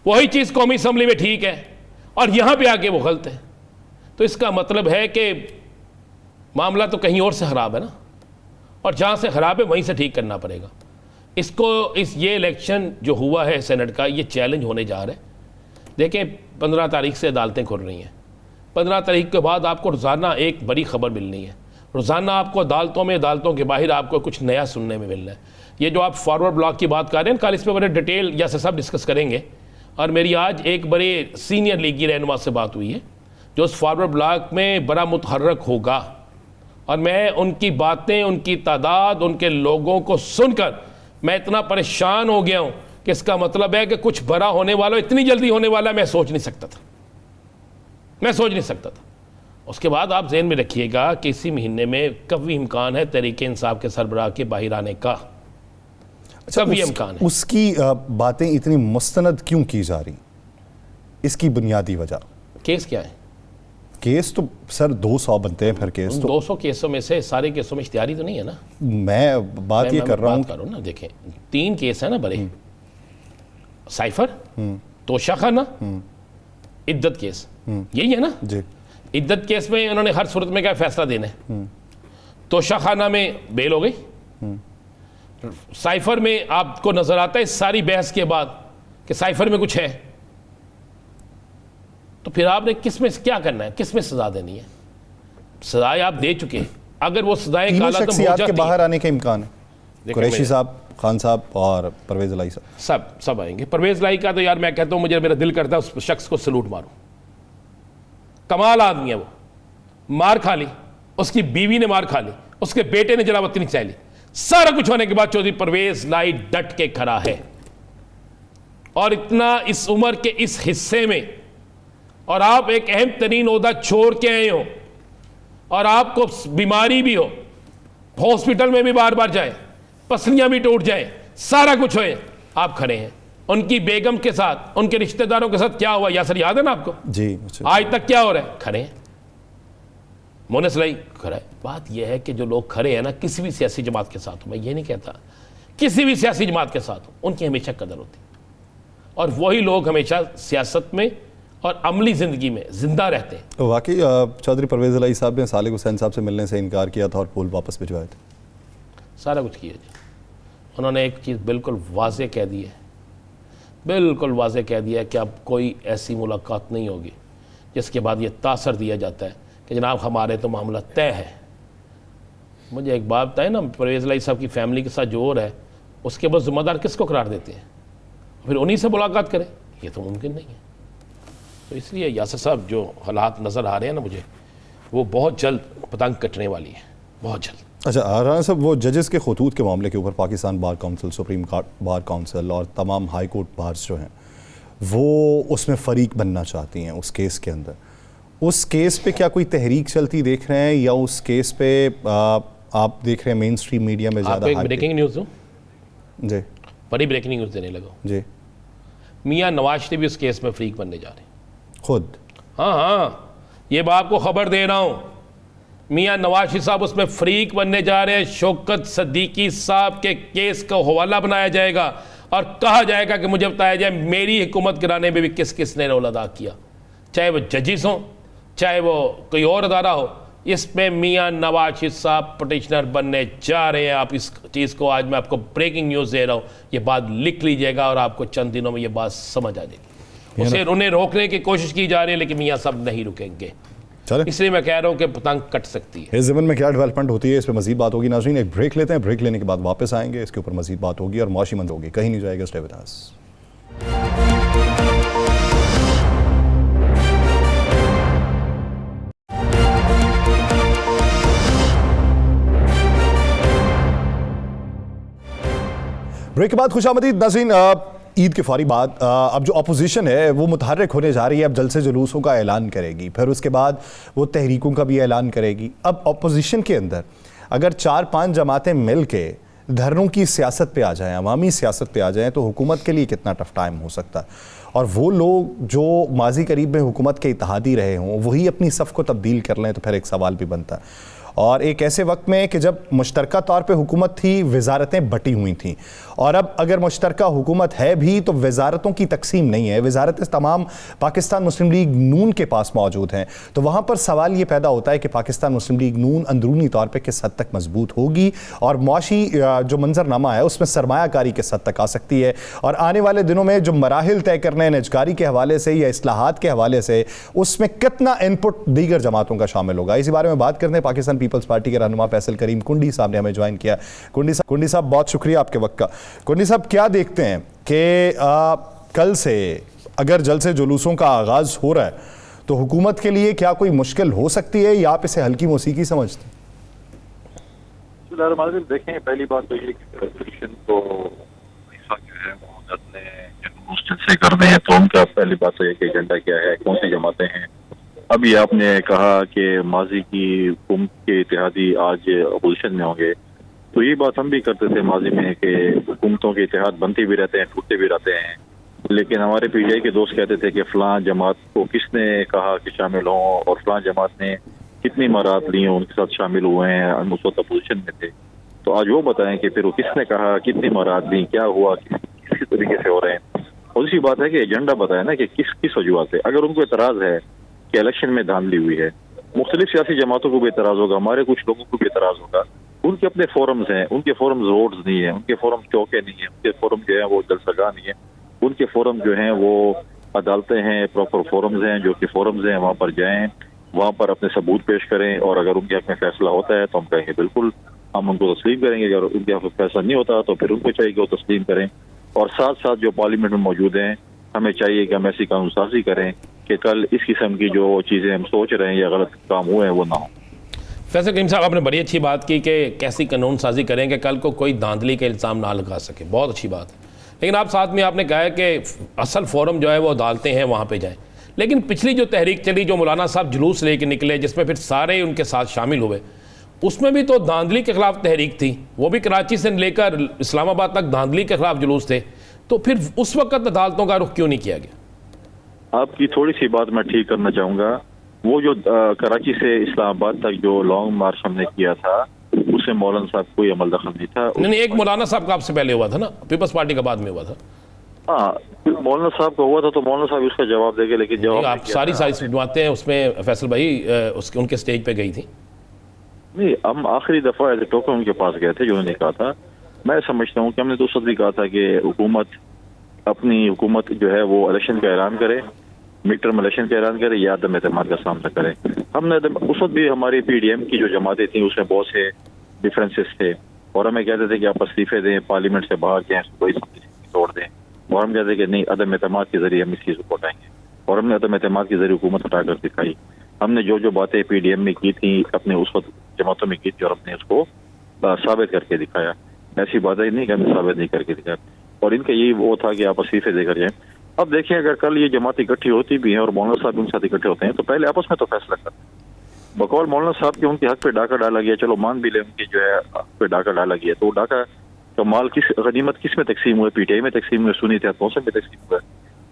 B: वही चीज़ कौमी असम्बली में ठीक है और यहाँ पे आके वो गलत है। तो इसका मतलब है कि मामला तो कहीं और से ख़राब है ना, और जहाँ से ख़राब है वहीं से ठीक करना पड़ेगा इसको। ये इलेक्शन जो हुआ है सेनेट का, ये चैलेंज होने जा रहा है। देखें 15 तारीख से अदालतें खुल रही हैं, 15 तारीख के बाद आपको रोज़ाना एक बड़ी खबर मिलनी है। रोज़ाना आपको अदालतों में, अदालतों के बाहर आपको कुछ नया सुनने में मिलना है। ये जो आप फॉरवर्ड ब्लॉक की बात कर रहे हैं, कल इस पर बड़े डिटेल या सब डिस्कस करेंगे। और मेरी आज एक बड़े सीनियर लीगी रहनुमा से बात हुई है जो उस फॉरवर्ड ब्लॉक में बड़ा मुतहर्रक होगा, और मैं उनकी बातें, उनकी तादाद, उनके लोगों को सुनकर मैं इतना परेशान हो गया हूँ कि इसका मतलब है कि कुछ बड़ा होने वाला, इतनी जल्दी होने वाला मैं सोच नहीं सकता था, मैं सोच नहीं सकता था। उसके बाद आप ज़हन में रखिएगा कि इसी महीने में कभी इम्कान है तहरीक इंसाफ के सरबराह के बाहर आने का।
A: अच्छा,
B: कभी इम्कान है।
A: उसकी बातें इतनी मुस्तनद क्यों की जा रही, इसकी बुनियादी वजह?
B: केस क्या है?
A: केस तो सर 200 बनते हैं, फिर केस तो
B: 200 केसों में से सारे केसों में इख्तियारी तो नहीं है ना।
A: मैं बात ये कर रहा हूँ
B: करो ना, देखें 3 केस है ना बड़े, साइफर, तोशाखाना, इद्दत केस, यही है ना
A: जी।
B: इद्दत केस में उन्होंने हर सूरत में क्या फैसला देना है। तोशाखाना में बेल हो गई, साइफर में आपको नजर आता है सारी बहस के बाद कि साइफर में कुछ है, तो फिर आपने किस में क्या करना है, किस में सजा देनी है? सजाएं आप दे चुके हैं, अगर वो सजाएं काला तुम हो
A: के बाहर आने का इम्कान है। कुरैशी
B: मेरे-
A: साहब, खान साहब और परवेज इलाही साहब,
B: सब आएंगे। परवेज लाई का तो यार मैं कहता हूं, मुझे मेरा दिल करता है उस शख्स को सलूट मारूं। कमाल आदमी है वो, मार खा ली, उसकी बीवी ने मार खा ली, उसके बेटे ने जलावतनी चाह ली, सारा कुछ होने के बाद चौधरी परवेज लाई डट के खड़ा है। और इतना इस उम्र के इस हिस्से में, और आप एक अहम तरीन ओहदा छोड़ के आए हो, और आपको बीमारी भी हो, हॉस्पिटल में भी बार बार जाए, पसलियां भी टूट जाए, सारा कुछ होए, आप खड़े हैं। उनकी बेगम के साथ, उनके रिश्तेदारों के साथ क्या हुआ यासर, याद है ना आपको?
A: जी।
B: आज तक क्या हो रहा है? खड़े हैं। मोनस लाई खड़ा है। बात यह है कि जो लोग खड़े हैं ना, किसी भी सियासी जमात के साथ हो, मैं ये नहीं कहता किसी भी सियासी जमात के साथ हो, उनकी हमेशा कदर होती, और वही लोग हमेशा सियासत में और अमली ज़िंदगी में जिंदा रहते हैं।
A: तो वाकई चौधरी परवेज इलाही साहब ने सालिक हुसैन साहब से मिलने से इनकार किया था और फूल वापस भिजवाए थे।
B: सारा कुछ किया जी। उन्होंने एक चीज़ बिल्कुल वाज़े कह दी है, बिल्कुल वाज़े कह दिया है कि अब कोई ऐसी मुलाकात नहीं होगी जिसके बाद ये तासर दिया जाता है कि जनाब हमारे तो मामला तय है। मुझे एक बात बताए ना, परवेज़ इलाही साहब की फैमिली के साथ जो हो रहा है, उसके बाद ज़िम्मेदार किसको करार देते हैं? फिर उन्हीं से मुलाकात करें, ये तो मुमकिन नहीं है। तो इसलिए यासर साहब जो हालात नज़र आ रहे हैं ना मुझे, वो बहुत जल्द पतंग कटने वाली है, बहुत जल्द।
A: अच्छा राना साहब, वो जजेस के खतूत के मामले के ऊपर Pakistan bar council, supreme bar council और तमाम हाई कोर्ट बार्स जो हैं वो उसमें फ़रीक बनना चाहती हैं उस केस के अंदर। उस केस पे क्या कोई तहरीक चलती देख रहे हैं, या उस केस पे आप देख रहे हैं मेन स्ट्रीम मीडिया में ज़्यादा?
B: एक ब्रेकिंग न्यूज़ दूँ
A: जी,
B: बड़ी ब्रेकिंग न्यूज़ देने लगा।
A: जी।
B: मियाँ नवाज शरीफ भी उस केस में फ्रीक बनने जा रहे हैं
A: खुद?
B: हाँ, ये बात को खबर दे रहा हूँ, मियाँ नवाज शरीफ साहब उसमें फ्रीक बनने जा रहे हैं। शौकत सदीकी साहब के केस का हवाला बनाया जाएगा और कहा जाएगा कि मुझे बताया जाए मेरी हुकूमत गिराने में भी किस किस ने रोल अदा किया, चाहे वो जजिस हों, चाहे वो कोई और अदारा हो। इसमें मियाँ नवाज शरीफ साहब पटिशनर बनने जा रहे हैं। आप इस चीज़ को, आज मैं आपको ब्रेकिंग न्यूज़ दे रहा हूँ, ये बात लिख लीजिएगा और आपको चंद दिनों में ये बात समझ आ जाएगी। उसे उन्हें रोकने की कोशिश की जा रही है, लेकिन मियाँ साहब नहीं रुकेंगे। इसलिए मैं कह रहा हूँ कि पतंग कट सकती है।
A: इस ज़मीन में क्या डेवलपमेंट होती है, इस पर मजीद बात होगी। नाज़रीन एक ब्रेक लेते हैं, ब्रेक लेने के बाद वापस आएंगे, इसके ऊपर मजीद बात होगी और मौशी मंद होगी, कहीं नहीं जाएगा। Stay with us. ब्रेक के बाद खुशामदीद नाज़रीन। ईद के फौरी बाद अब जो अपोजिशन है वो मुतहर्रिक होने जा रही है। अब जलसे जुलूसों का ऐलान करेगी, फिर उसके बाद वो तहरीकों का भी ऐलान करेगी। अब अपोजिशन के अंदर अगर 4-5 जमातें मिल के धरनों की सियासत पे आ जाएं, अवामी सियासत पे आ जाएं, तो हुकूमत के लिए कितना टफ टाइम हो सकता है। और वो लोग जो माजी करीब में हुकूमत के इत्तेहादी रहे हों, वही अपनी सफ़ को तब्दील कर लें, तो फिर एक सवाल भी बनता है। और एक ऐसे वक्त में कि जब मुश्तरका तौर पे हुकूमत थी, वजारतें बटी हुई थीं, और अब अगर मुश्तरका हुकूमत है भी तो वजारतों की तकसीम नहीं है, वजारतें तमाम पाकिस्तान मुस्लिम लीग नून के पास मौजूद हैं। तो वहाँ पर सवाल ये पैदा होता है कि पाकिस्तान मुस्लिम लीग नून अंदरूनी तौर पर किस हद तक मजबूत होगी और मुआशी जो मंजरनामा है उसमें सरमायाकारी किस हद तक आ सकती है, और आने वाले दिनों में जो मराहिल तय करने हैं निजकारी के हवाले से या इस्लाहात के हवाले से, उसमें कितना इनपुट दीगर जमातों का शामिल होगा। इसी बारे में बात करते हैं। पाकिस्तान पीपल्स पार्टी के रहनुमा फैसल करीम कुंडी साहब ने हमें ज्वाइन किया। कुंडी साहब बहुत शुक्रिया आपके वक्त का। कुंडी साहब, क्या देखते हैं कि कल से अगर जलसे जुलूसों का आगाज हो रहा है तो हुकूमत के लिए क्या कोई मुश्किल हो सकती है या आप इसे हल्की मौसीकी समझते हैं?
C: देखें, पहली बात तो ये कि रेजोल्यूशन को जो है वो अपने जलसे करने हैं, तो उनका पहली बात तो ये कि एजेंडा क्या है, कौन सी जमातें हैं। अभी आपने कहा कि माजी की हुकूमत के इत्तेहादी आज अपोजिशन में होंगे, तो ये बात हम भी करते थे माजी में कि हुकूमतों के इत्तेहाद बनते भी रहते हैं, टूटते भी रहते हैं, लेकिन हमारे पीटीआई के दोस्त कहते थे कि फलां जमात को किसने कहा कि शामिल हों और फलां जमात ने कितनी मराहत ली हैं, उनके साथ शामिल हुए हैं, हम उस वक्त अपोजिशन में थे। तो आज वो बताएं कि फिर वो किसने कहा, कितनी मराहत ली, क्या हुआ, किस तरीके से हो रहे हैं। और दूसरी बात है कि एजेंडा बताया ना कि किस किस वजूहत से। अगर उनको एतराज़ है कि इलेक्शन में धांधली हुई है, मुख्तलिफ सियासी जमातों को भी एतराज़ होगा, हमारे कुछ लोगों को भी एतराज़ होगा। उनके अपने फोरम्स हैं, उनके फोरम्स रोड्स नहीं है, उनके फोरम चौके नहीं है, उनके फोरम जो है वो जलसगाह नहीं है, उनके फोरम जो हैं वो अदालतें हैं, प्रॉपर फोरम्स हैं, जो कि फोरम्स हैं, वहाँ पर जाएं, वहाँ पर अपने सबूत पेश करें, और अगर उनके हक में फैसला होता है तो हम कहेंगे बिल्कुल हम उनको तस्लीम करेंगे। अगर उनके हक में फैसला नहीं होता तो फिर उनको चाहिए कि वो तस्लीम करें। और साथ साथ जो पार्लियामेंट में मौजूद हैं, हमें चाहिए कि हम ऐसी कानून साजी करें कि कल इस किस्म की जो चीज़ें हम सोच रहे हैं या गलत काम हुए हैं वो ना हो।
B: फैसल करीम साहब, आपने बड़ी अच्छी बात की कि कैसी कानून साजी करें कि कल को कोई धांधली का इल्ज़ाम ना लगा सके, बहुत अच्छी बात है। लेकिन आप साथ में आपने कहा है कि असल फोरम जो है वो अदालतें हैं, वहाँ पे जाएं। लेकिन पिछली जो तहरीक चली, जो मौलाना साहब जुलूस लेके निकले, जिसमें फिर सारे उनके साथ शामिल हुए, उसमें भी तो धांधली के खिलाफ तहरीक थी। वो भी कराची से लेकर इस्लामाबाद तक धांधली के खिलाफ जुलूस थे। तो फिर उस वक्त अदालतों का रुख क्यों नहीं किया गया?
C: आपकी थोड़ी सी बात मैं ठीक करना चाहूँगा। वो जो कराची से इस्लामाबाद तक जो लॉन्ग मार्च हमने किया था, उसमें मौलाना साहब कोई अमल दखल नहीं था।
B: नहीं, एक मौलाना साहब का आपसे पहले हुआ था ना, पीपल्स पार्टी का बाद में हुआ था।
C: हाँ, मौलाना साहब का हुआ था तो मौलाना साहब उसका जवाब देंगे, लेकिन जवाब
B: आप सारी बातें हैं उसमें फैसल भाई उसके उनके स्टेज पे गई थी।
C: नहीं, हम आखिरी दफा एज ए टोकन उनके पास गए थे, जो उन्होंने कहा था। मैं समझता हूँ कि हमने तो उस वक्त भी कहा था कि अपनी हुकूमत जो है वो इलेक्शन का ऐलान करे, मिड टर्म इलेक्शन का ऐलान करे या अदम एतमाद का सामना करे। हमने उस वक्त भी हमारी पीडीएम की जो जमातें थी उसमें बहुत से डिफरेंसेस थे, और हमें कहते थे कि आप इस्तीफे दें, पार्लियामेंट से बाहर जाएं, कोई तोड़ दें, और हम कहते थे कि नहीं, अदम एतमाद के जरिए हम इस चीज़ को हटाएंगे, और हमने अदम एतमाद के जरिए हुकूमत हटाकर दिखाई। हमने जो जो बातें पीडीएम में की थी, अपने उस वक्त जमातों में की थी, और हमने उसको साबित करके दिखाया। ऐसी बातें नहीं कि हमने साबित नहीं करके दिखाया, और इनका यही वो था कि आप इस्तीफे देकर जाएं। अब देखिए, अगर कल ये जमात इकट्ठी होती भी हैं और मौलाना साहब उनके साथ इकट्ठे होते हैं तो पहले आपस में तो फैसला करते। बकौल मौलाना साहब के उनके हक पे डाका डाला गया, चलो मान भी ले उनके जो है हक पे डाका डाला गया, तो डाका तो माल किस गनीमत किस में तकसीम हुए? पीटीआई में तकसीम हुए, सुन्नी इत्तेहाद कौंसिल में तकसीम हुआ।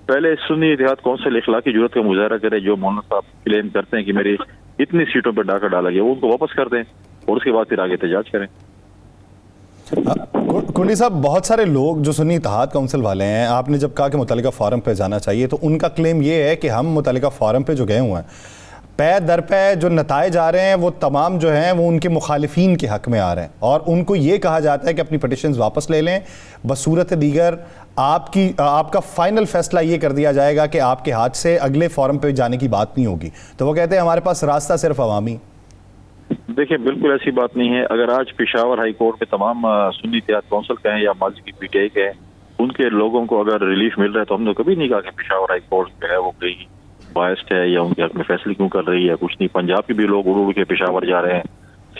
C: पहले सुन्नी इत्तेहाद कौंसिल इखलाकी जुर्रत का मुजाहरा करे, जो मौलाना साहब क्लेम करते हैं कि मेरी इतनी सीटों पर डाका डाला गया, वो उनको वापस कर दें और उसके बाद फिर आगे एहतजाज करें।
A: कुंडी साहब, बहुत सारे लोग जो सुन्नी इत्तेहाद काउंसिल वाले हैं, आपने जब कहा कि मुतल्लिका फोरम पे जाना चाहिए, तो उनका क्लेम ये है कि हम मुतल्लिका फोरम पे जो गए हुए हैं, पै दर पै जो नताइज आ रहे हैं वो तमाम जो हैं वो उनके मुखालिफिन के हक में आ रहे हैं, और उनको ये कहा जाता है कि अपनी पटिशन्स वापस ले लें, बसूरत दीगर आपका फाइनल फैसला ये कर दिया जाएगा कि आपके हाथ से अगले फोरम पे जाने की बात नहीं होगी। तो वो कहते हैं हमारे पास रास्ता सिर्फ अवामी।
C: देखिए, बिल्कुल ऐसी बात नहीं है। अगर आज पेशावर हाई कोर्ट में तमाम सुन्नी इत्तेहाद काउंसिल के हैं या माजी की पीटीआई के हैं, उनके लोगों को अगर रिलीफ मिल रहा है, तो हमने कभी नहीं कहा कि पेशावर हाई कोर्ट जो है वो कहीं बायस्ड है या उनके हक में फैसले क्यों कर रही है, कुछ नहीं। पंजाब के भी लोग उड़ के पेशावर जा रहे हैं,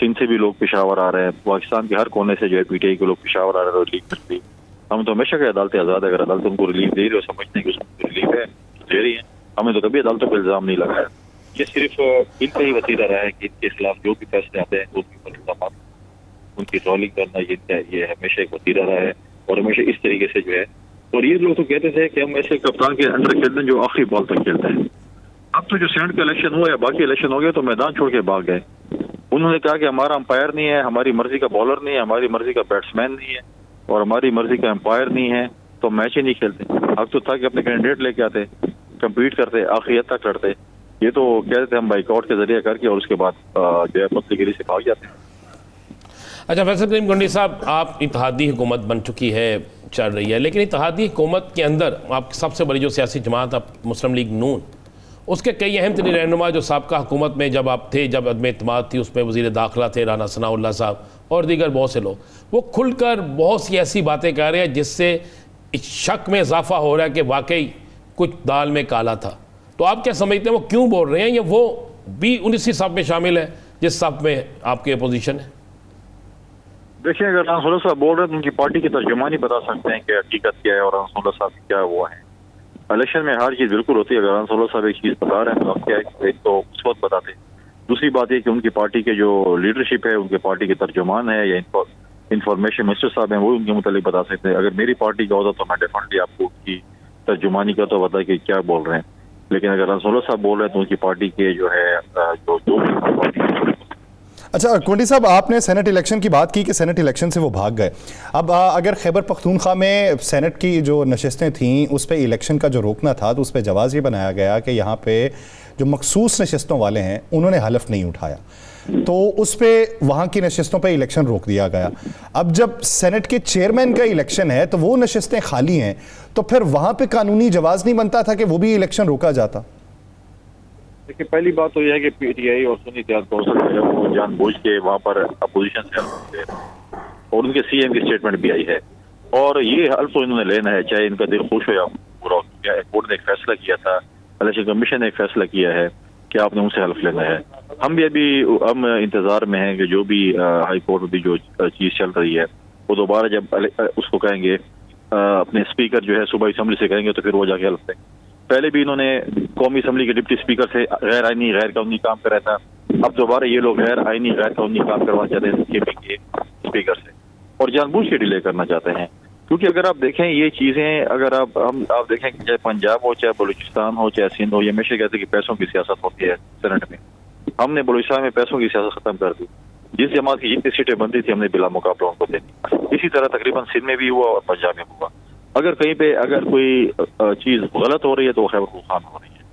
C: सिंध से भी लोग पेशावर आ रहे हैं, पाकिस्तान के हर कोने से जो है पीटीआई के लोग पेशावर आ रहे हैं रिलीफ मिल रही। हम तो हमेशा के अदालतें आज़ाद है, अगर अदालत उनको रिलीफ दे रही हो, समझते हैं कि उसको रिलीफ है, दे रही है। हमें तो कभी अदालतों पर इल्ज़ाम नहीं लगाया। ये सिर्फ इनका ही वसीला रहा है कि इनके खिलाफ जो भी फैसले आते हैं उनके ऊपर इल्जाम, उनकी ट्रोलिंग करना, ये हमेशा एक वसीला रहा है, और हमेशा इस तरीके से जो है। और ये लोग तो कहते थे कि हम ऐसे कप्तान के अंडर खेलते हैं जो आखिरी बॉल तक खेलता है। अब तो जो सेनेट का इलेक्शन हुआ या बाकी इलेक्शन हो गया तो मैदान छोड़ के भाग गए। उन्होंने कहा कि हमारा अंपायर नहीं है, हमारी मर्जी का बॉलर नहीं है, हमारी मर्जी का बैट्समैन नहीं है और हमारी मर्जी का अंपायर नहीं है, तो मैच ही नहीं खेलते। अब तो था कि अपने कैंडिडेट लेके आते, कम्पीट करते, आखिरियत तक लड़ते। ये तो कहते थे हम बाइकआउट के जरिए करके और उसके बाद जो है मुस्तगिरी से भाग जाते हैं।
B: अच्छा फैसल करीम गंडी साहब, आप इत्तेहादी हुकूमत बन चुकी है, चल रही है, लेकिन इत्तेहादी हुकूमत के अंदर आप सबसे बड़ी जो सियासी जमात आप मुस्लिम लीग नून, उसके कई अहम तरीन रहनुमा जो साबका हुकूमत में जब आप थे, जब अदम एतमाद थी, उसमें वज़ीर दाखिला थे राना सनाउल्लाह साहब और दीगर बहुत से लोग, वो खुलकर बहुत सी ऐसी बातें कर रहे हैं जिससे इस शक में इजाफा हो रहा है कि वाकई कुछ दाल में काला था। तो आप क्या समझते हैं वो क्यों बोल रहे हैं, या वो भी उसी सब में शामिल है जिस सब में आपकी अपोजिशन है?
C: देखिए, अगर राना साहब बोल रहे हैं तो उनकी पार्टी की तर्जुमानी बता सकते हैं कि हकीकत क्या है और राना साहब क्या हुआ है। इलेक्शन में हर चीज़ बिल्कुल होती है। अगर राना साहब एक चीज़ बता रहे हैं तो आप क्या है, एक तो उस वक्त बताते। दूसरी बात यह कि उनकी पार्टी के जो लीडरशिप है, उनके पार्टी के तर्जुमान है या इंफॉर्मेशन मिनिस्टर साहब हैं, वो उनके मुतालिक बता सकते हैं। अगर मेरी पार्टी का होता तो मैं डेफिनेटली आपको उनकी तर्जुमानी का तो बता कि क्या बोल रहे हैं। लेकिन अगर राना साहब बोल रहे हैं तो उनकी पार्टी के जो है जो
A: अच्छा कुंडी साहब, आपने सेनेट इलेक्शन की बात की कि सेनेट इलेक्शन से वो भाग गए। अब अगर खैबर पख्तूनख्वा में सेनेट की जो नशस्तें थीं उस पर इलेक्शन का जो रोकना था, तो उस पर जवाज़ ये बनाया गया कि यहाँ पे जो मखसूस नशस्तों वाले हैं उन्होंने हलफ नहीं उठाया, तो उस पर वहाँ की नशस्तों पर इलेक्शन रोक दिया गया। अब जब सेनेट के चेयरमैन का इलेक्शन है तो वो नशस्तें खाली हैं, तो फिर वहाँ पर कानूनी जवाज़ नहीं बनता था कि वो भी इलेक्शन रोका जाता?
C: देखिए, पहली बात तो यह है कि पीटीआई और सुन्नी इत्तेहाद कौंसिल जो है वो जानबूझ के वहाँ पर अपोजिशन से और उनके सीएम की स्टेटमेंट भी आई है और ये हल्फ तो इन्होंने लेना है, चाहे इनका दिल खुश हो या बुरा। कोर्ट ने एक फैसला किया था, इलेक्शन कमीशन ने एक फैसला किया है कि आपने उनसे हल्फ लेना है। हम भी अभी इंतजार में हैं कि जो भी हाई कोर्ट में भी जो चीज़ चल रही है वो दोबारा जब उसको कहेंगे, अपने स्पीकर जो है सुबह असम्बली से कहेंगे तो फिर वो जाके हल्फ देंगे। पहले भी इन्होंने कौमी असम्बली के डिप्टी स्पीकर से गैर आईनी गैर कानूनी काम कराया था, अब दोबारा ये लोग गैर आईनी गैर कानूनी काम करवाना चाहते हैं केपी के स्पीकर से और जानबूझ के डिले करना चाहते हैं। क्योंकि अगर आप देखें ये चीज़ें, अगर आप देखें कि चाहे पंजाब हो, चाहे बलूचिस्तान हो, चाहे सिंध हो, ये हमेशा कहते हैं कि पैसों की सियासत होती है सेनेट में। हमने बलूचिस्तान में पैसों की सियासत खत्म कर दी, जिस जमात की जितनी सीटें बनती थी हमने बिला मुकाबला उनको दे दी। इसी तरह तकरीबन सिंध में भी हुआ और पंजाब में हुआ। अगर कहीं पे अगर कोई चीज़ गलत हो रही है तो खैबर खान हो रही है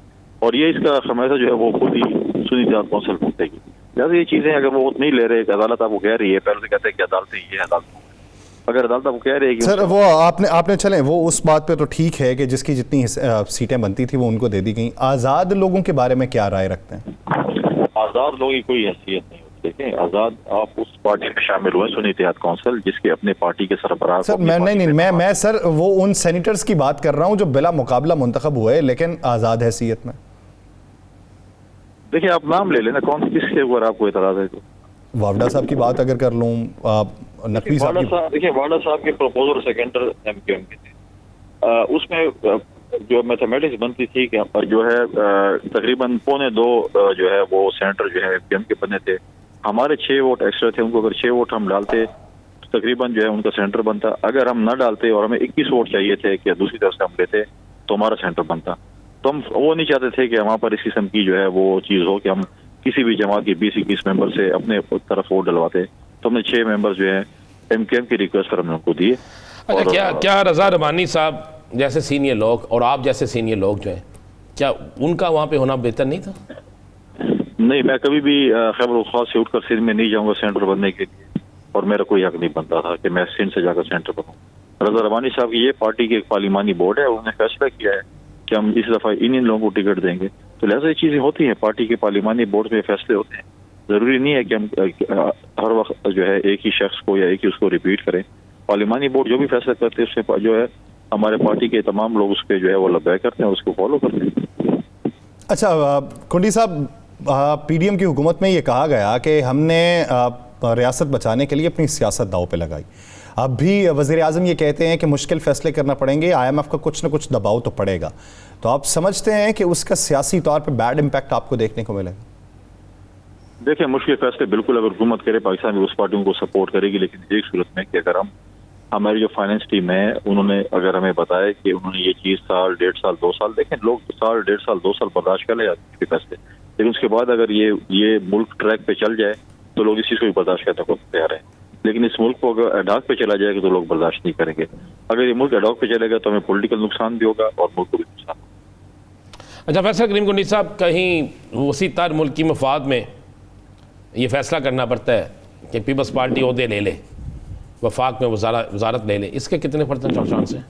C: और ये इसका खमियाजा जो है वो खुद ही सुन्नी इत्तेहाद कौंसिल भुगतेगी। लिहाजा ये चीज़ें अगर वो नहीं ले रहे, अदालत आपको कह रही है, पहले से कहते हैं कि अदालतें ये अदालत, अगर अदालत आपको कह रही है कि
A: सर वो आपने चलें वो उस बात पे तो ठीक है कि जिसकी जितनी सीटें बनती थी वो उनको दे दी गई। आज़ाद लोगों के बारे में क्या राय रखते हैं?
C: आज़ाद लोगों की कोई हैसियत नहीं। देखें, आज़ाद आप उस पार्टी में शामिल हुए सुन्नी इत्तेहाद कौंसिल जिसके अपने पार्टी के सरबराह
A: सर मैं सर वो उन सेनेटर्स की बात कर रहा हूं जो बिला मुकाबला मुंतखब हुए लेकिन आज़ाद हैसियत में।
C: देखिए, आप नाम ले लेना, कौन किसके ऊपर आपको इतराज़ है? तो
A: वावडा साहब की बात अगर कर लूँ, नकवी साहब की।
C: देखिए, वावडा साहब के प्रपोजल सेकेंडर एमक्यूएम के थे, उसमें जो मैथमेटिक्स बनती थी कि जो है तकरीबन 1.25 जो है वो सेनेटर जो है एमक्यूएम के बने थे। हमारे 6 वोट एक्स्ट्रा थे, उनको अगर 6 वोट हम डालते तो तकरीबन जो है उनका सेंटर बनता। अगर हम न डालते और हमें 21 वोट चाहिए थे कि दूसरी तरफ से हम लेते तो हमारा सेंटर बनता। तो हम वो नहीं चाहते थे कि वहाँ पर इस किस्म की जो है वो चीज़ हो कि हम किसी भी जमात के 20-21 मेंबर से अपने तरफ वोट डलवाते। तो हमने 6 मेंबर जो है एमक्यूएम की रिक्वेस्ट पर हमने उनको दिए।
B: अच्छा, क्या रजा रबानी साहब जैसे सीनियर लोग और आप जैसे सीनियर लोग जो हैं, क्या उनका वहाँ पे होना बेहतर नहीं था?
C: नहीं, मैं कभी भी खैबर खास से उठकर सिंध में नहीं जाऊंगा सेंटर बनने के लिए और मेरा कोई हक नहीं बनता था कि मैं सिंध से जाकर सेंटर बनूं। रजा रबानी साहब की ये पार्टी की एक पार्लिमानी बोर्ड है, उन्होंने फैसला किया है कि हम इस दफ़ा इन लोगों को टिकट देंगे। तो लिहाजा ये चीज़ें होती हैं, पार्टी के पार्लिमानी बोर्ड में फैसले होते हैं। ज़रूरी नहीं है कि हम हर वक्त जो है एक ही शख्स को या एक ही उसको रिपीट करें। पार्लिमानी बोर्ड जो भी फैसला करते हैं उससे जो है हमारे पार्टी के तमाम लोग उस पर जो है वो लब्बैक करते हैं, उसको फॉलो करते हैं।
A: अच्छा कुंडी साहब, पीडीएम की हुकूमत में ये कहा गया कि हमने रियासत बचाने के लिए अपनी सियासत दाव पे लगाई। अब भी वज़ीर आज़म ये कहते हैं कि मुश्किल फ़ैसले करना पड़ेंगे, IMF का कुछ ना कुछ दबाव तो पड़ेगा। तो आप समझते हैं कि उसका सियासी तौर पे बैड इम्पैक्ट आपको देखने को मिलेगा?
C: देखिए, मुश्किल फैसले बिल्कुल अगर हुकूमत करे पाकिस्तान में उस पार्टी को सपोर्ट करेगी, लेकिन एक सूरत में कि अगर हम हमारी जो फाइनेंस टीम है उन्होंने अगर हमें बताया कि उन्होंने ये चीज़ साल 1.5 साल 2 साल, देखें लोग साल 1.5 साल 2 साल बर्दाश्त कर ले फैसले, लेकिन उसके बाद अगर ये मुल्क ट्रैक पे चल जाए तो लोग इस चीज़ को भी बर्दाश्त करने को तैयार हैं। लेकिन इस मुल्क को अगर एडॉक पे चला जाएगा तो लोग बर्दाश्त नहीं करेंगे। अगर ये मुल्क एडॉक पे चलेगा तो हमें पॉलिटिकल नुकसान भी होगा और मुल्क को भी नुकसान होगा।
B: अच्छा फैसल करीम कुंडी साहब, कहीं उसी तर मुल्क की मफाद में ये फैसला करना पड़ता है कि पीपल्स पार्टी ओहदे ले ले, वफाक में वजारत ले ले, इसके कितने % चांस हैं?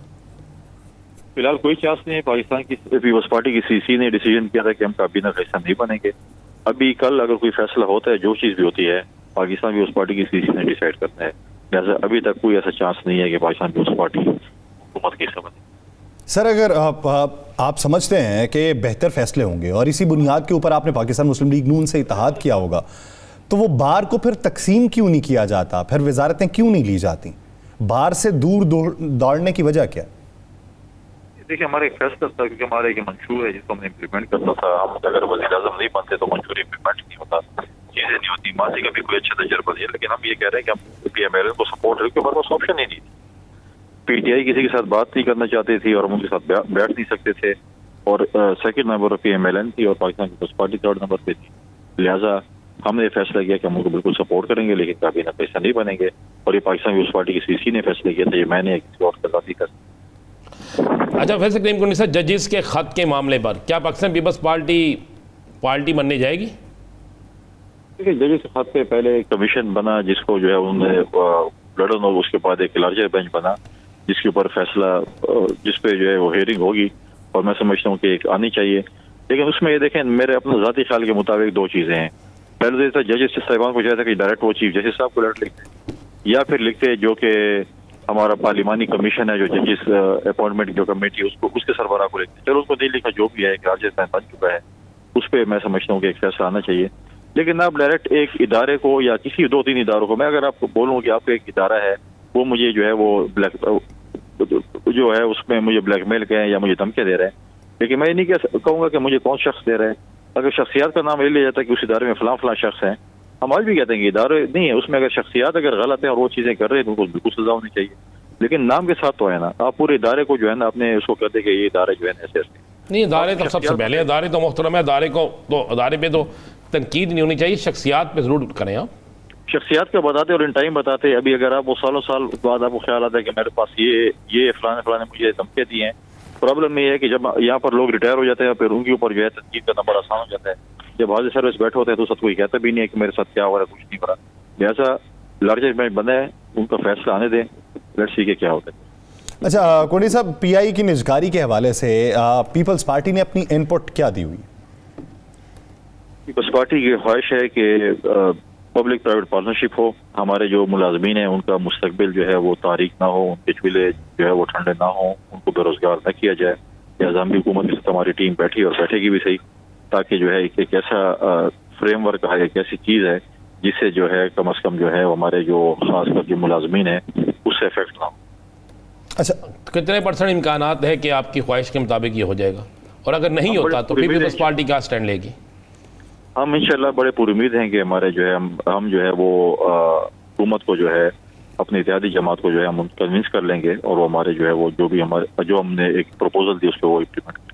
C: फिलहाल कोई चांस नहीं है। पाकिस्तान की पीपल्स पार्टी की सीसी ने डिसीजन किया था कि हम काबीना का हिस्सा नहीं बनेंगे। अभी कल अगर कोई फैसला होता है, जो चीज़ भी होती है, पाकिस्तान पीपल्स पार्टी की सीसी ने डिसाइड करना है। जैसे अभी तक कोई ऐसा चांस नहीं है कि पाकिस्तान पीपल्स पार्टी हुकूमत के हिस्सा बने।
A: सर, अगर आप समझते हैं कि बेहतर फैसले होंगे और इसी बुनियाद के ऊपर आपने पाकिस्तान मुस्लिम लीग नून से इत्तेहाद किया होगा, तो वो बार को फिर तकसीम क्यों नहीं किया जाता, फिर वजारतें क्यों नहीं ली जाती? बार से दूर दौड़ने की वजह क्या?
C: देखिए, हमारा एक फैसला था, क्योंकि हमारा एक मंशूर है जिसको हमने इम्प्लीमेंट करना था। हम अगर वज़ीर आज़म नहीं बनते तो मंशूर इम्प्लीमेंट नहीं होता, चीज़ें नहीं होती। माजी का भी कोई अच्छा तजर्बा नहीं है, लेकिन हम ये कह रहे हैं कि हम PMLN को सपोर्ट है, क्योंकि हमारे पास ऑप्शन ही नहीं थी। PTI किसी के साथ बात नहीं करना चाहती थी और हम उनके साथ बैठ नहीं सकते थे, और सेकंड नंबर पर PMLN थी और पाकिस्तान पीपल्स पार्टी थर्ड नंबर पे थी। लिहाजा हमने ये फैसला किया कि हम उनको बिल्कुल सपोर्ट करेंगे, लेकिन काबीना का हिस्सा नहीं बनेंगे। और ये पाकिस्तान पीपल्स पार्टी की CC ने फैसला किया था, ये मैंने किसी और का नहीं कर।
B: अच्छा फैसल करीम कुंडी साहब, जजिस के खत के मामले पर क्या पाकिस्तान पीपल्स पार्टी बनने जाएगी?
C: देखिए, जजेस के खत पे पहले एक कमीशन बना जिसको जो है उन्होंने लड़न, और उसके बाद एक लार्जर बेंच बना जिसके ऊपर फैसला, जिसपे जो है वो हेयरिंग होगी, और मैं समझता हूँ कि एक आनी चाहिए। लेकिन उसमें ये देखें, मेरे अपने ज़ाती ख्याल के मुताबिक दो चीज़ें हैं। पहले तो जजेस साहिबान को चाहता है कि डायरेक्ट वो चीफ जस्टिस साहब को लेटर लिखते, या फिर लिखते जो कि हमारा पार्लिमानी कमीशन है, जो जजेस अपॉइंटमेंट जो कमेटी है, उसको उसके सरबराह को लिखते। चलो, उसको नहीं लिखा, जो भी है एक लार्जर बेंच बन चुका है, उस पर मैं समझता हूँ कि एक फैसला आना चाहिए। लेकिन आप डायरेक्ट एक इदारे को या किसी 2-3 इदारों को, मैं अगर आपको बोलूँ कि आपका एक इदारा है, वो मुझे जो है वो जो है उसमें मुझे ब्लैकमेल करें या मुझे धमकी दे रहे हैं, लेकिन मैं ये नहीं कहूँगा कि मुझे कौन शख्स दे रहे हैं। अगर शख्सियात का नाम ले लिया जाता है कि उस इदारे में फलां शख्स हैं, हम आज भी कहते हैं कि इदारे नहीं है, उसमें अगर शख्सियात अगर गलत है और वो चीज़ें कर रहे हैं तो उनको बिल्कुल सजा होनी चाहिए। लेकिन नाम के साथ तो है ना, आप पूरे इदारे को जो है ना अपने उसको कहते कि ये इदारे जो है ऐसे ऐसे
B: नहीं, इदारे तो सबसे पहले, इदारे तो मुहतरम है, इदारे पे तो तनकीद नहीं होनी चाहिए, शख्सियात पे जरूर करें आप।
C: शख्सियात का बताते और इन टाइम बताते। अभी अगर आप वो सालों साल बाद आपको ख्याल आता है कि मेरे पास ये फलाने मुझे धमके दिए हैं। प्रॉब्लम ये है कि जब यहाँ पर लोग रिटायर हो जाते हैं फिर उनके ऊपर जो है तनकीद करना बड़ा आसान हो जाता है। जब हाजिर सर्विस बैठे होते हैं तो सब कोई कहता भी नहीं है कि मेरे साथ क्या हो रहा है, कुछ नहीं हो रहा। लिहाजा लार्जर बेंच बना है, उनका फैसला आने दें, लेट्स सी के क्या होता है।
A: अच्छा कुंडी साहब, PI की निजकारी के हवाले से पीपल्स पार्टी ने अपनी इनपुट क्या दी हुई?
C: पीपल्स पार्टी की ख्वाहिश है कि पब्लिक प्राइवेट पार्टनरशिप हो, हमारे जो मुलाजमीन हैं उनका मुस्तकबिल जो है वो तारीख ना हो, उनके चूल्हे जो है वो ठंडे ना हो, उनको बेरोजगार न किया जाए। लिहाजा हम भी हुकूमत के साथ हमारी टीम बैठी और बैठेगी भी सही, ताकि जो है एक ऐसा फ्रेमवर्क है, एक ऐसी चीज़ है जिससे जो है कम अज़ कम जो है हमारे जो खास कर जो मुलाजमीन है उससे इफेक्ट ना हो।
A: अच्छा,
B: कितने % इम्कानात है कि आपकी ख्वाहिश के मुताबिक ये हो जाएगा, और अगर नहीं होता तो फिर पीपल्स पार्टी क्या स्टैंड लेगी?
C: हम इंशाल्लाह बड़े पूरी उम्मीद हैं कि हमारे जो है हम जो है वो हुकूमत को जो है अपनी इत्तेहादी जमात को जो है हम कन्विंस कर लेंगे, और वो हमारे जो है वो जो हमने एक प्रपोजल दी उसको वो इम्प्लीमेंट करें।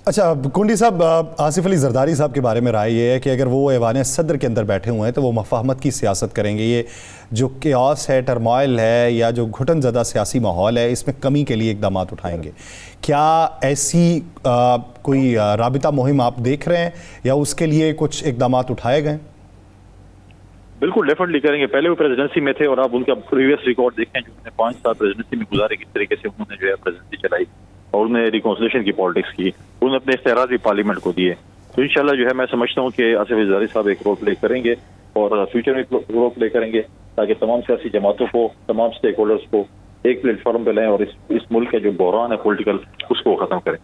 C: अच्छा,
A: कुंडी साहब, आसिफ अली जरदारी साहब के बारे में राय ये है कि अगर वो ऐवान सदर के अंदर बैठे हुए हैं तो वो मफाहमत की सियासत करेंगे। ये जो केओस है, टर्मोइल है, या जो घुटन ज़दा सियासी माहौल है, इसमें कमी के लिए इकदाम उठाएंगे। क्या ऐसी कोई राबिता मुहिम आप देख रहे हैं या उसके लिए कुछ इकदाम उठाए गए?
C: बिल्कुल डेफिनेटली करेंगे। पहले वो प्रेसिडेंसी में थे और आप उनका प्रीवियस रिकॉर्ड देखें, जो उन्होंने 5 साल प्रेसिडेंसी में गुजारे, किस तरीके से उन्होंने जो है प्रेसिडेंसी चलाई और उन्होंने रिकॉन्सिलेशन की पॉलिटिक्स की, उन्होंने अपने इख्तियारात भी पार्लियामेंट को दिए। तो इंशाल्लाह जो है मैं समझता हूँ कि आसिफ अली जरदारी साहब एक रोल प्ले करेंगे और फ्यूचर में रोल प्ले करेंगे, ताकि तमाम सियासी जमातों को, तमाम स्टेक होल्डर्स को एक प्लेटफॉर्म पे लाएं और इस मुल्क का जो बहरान है पॉलिटिकल, उसको ख़त्म करें।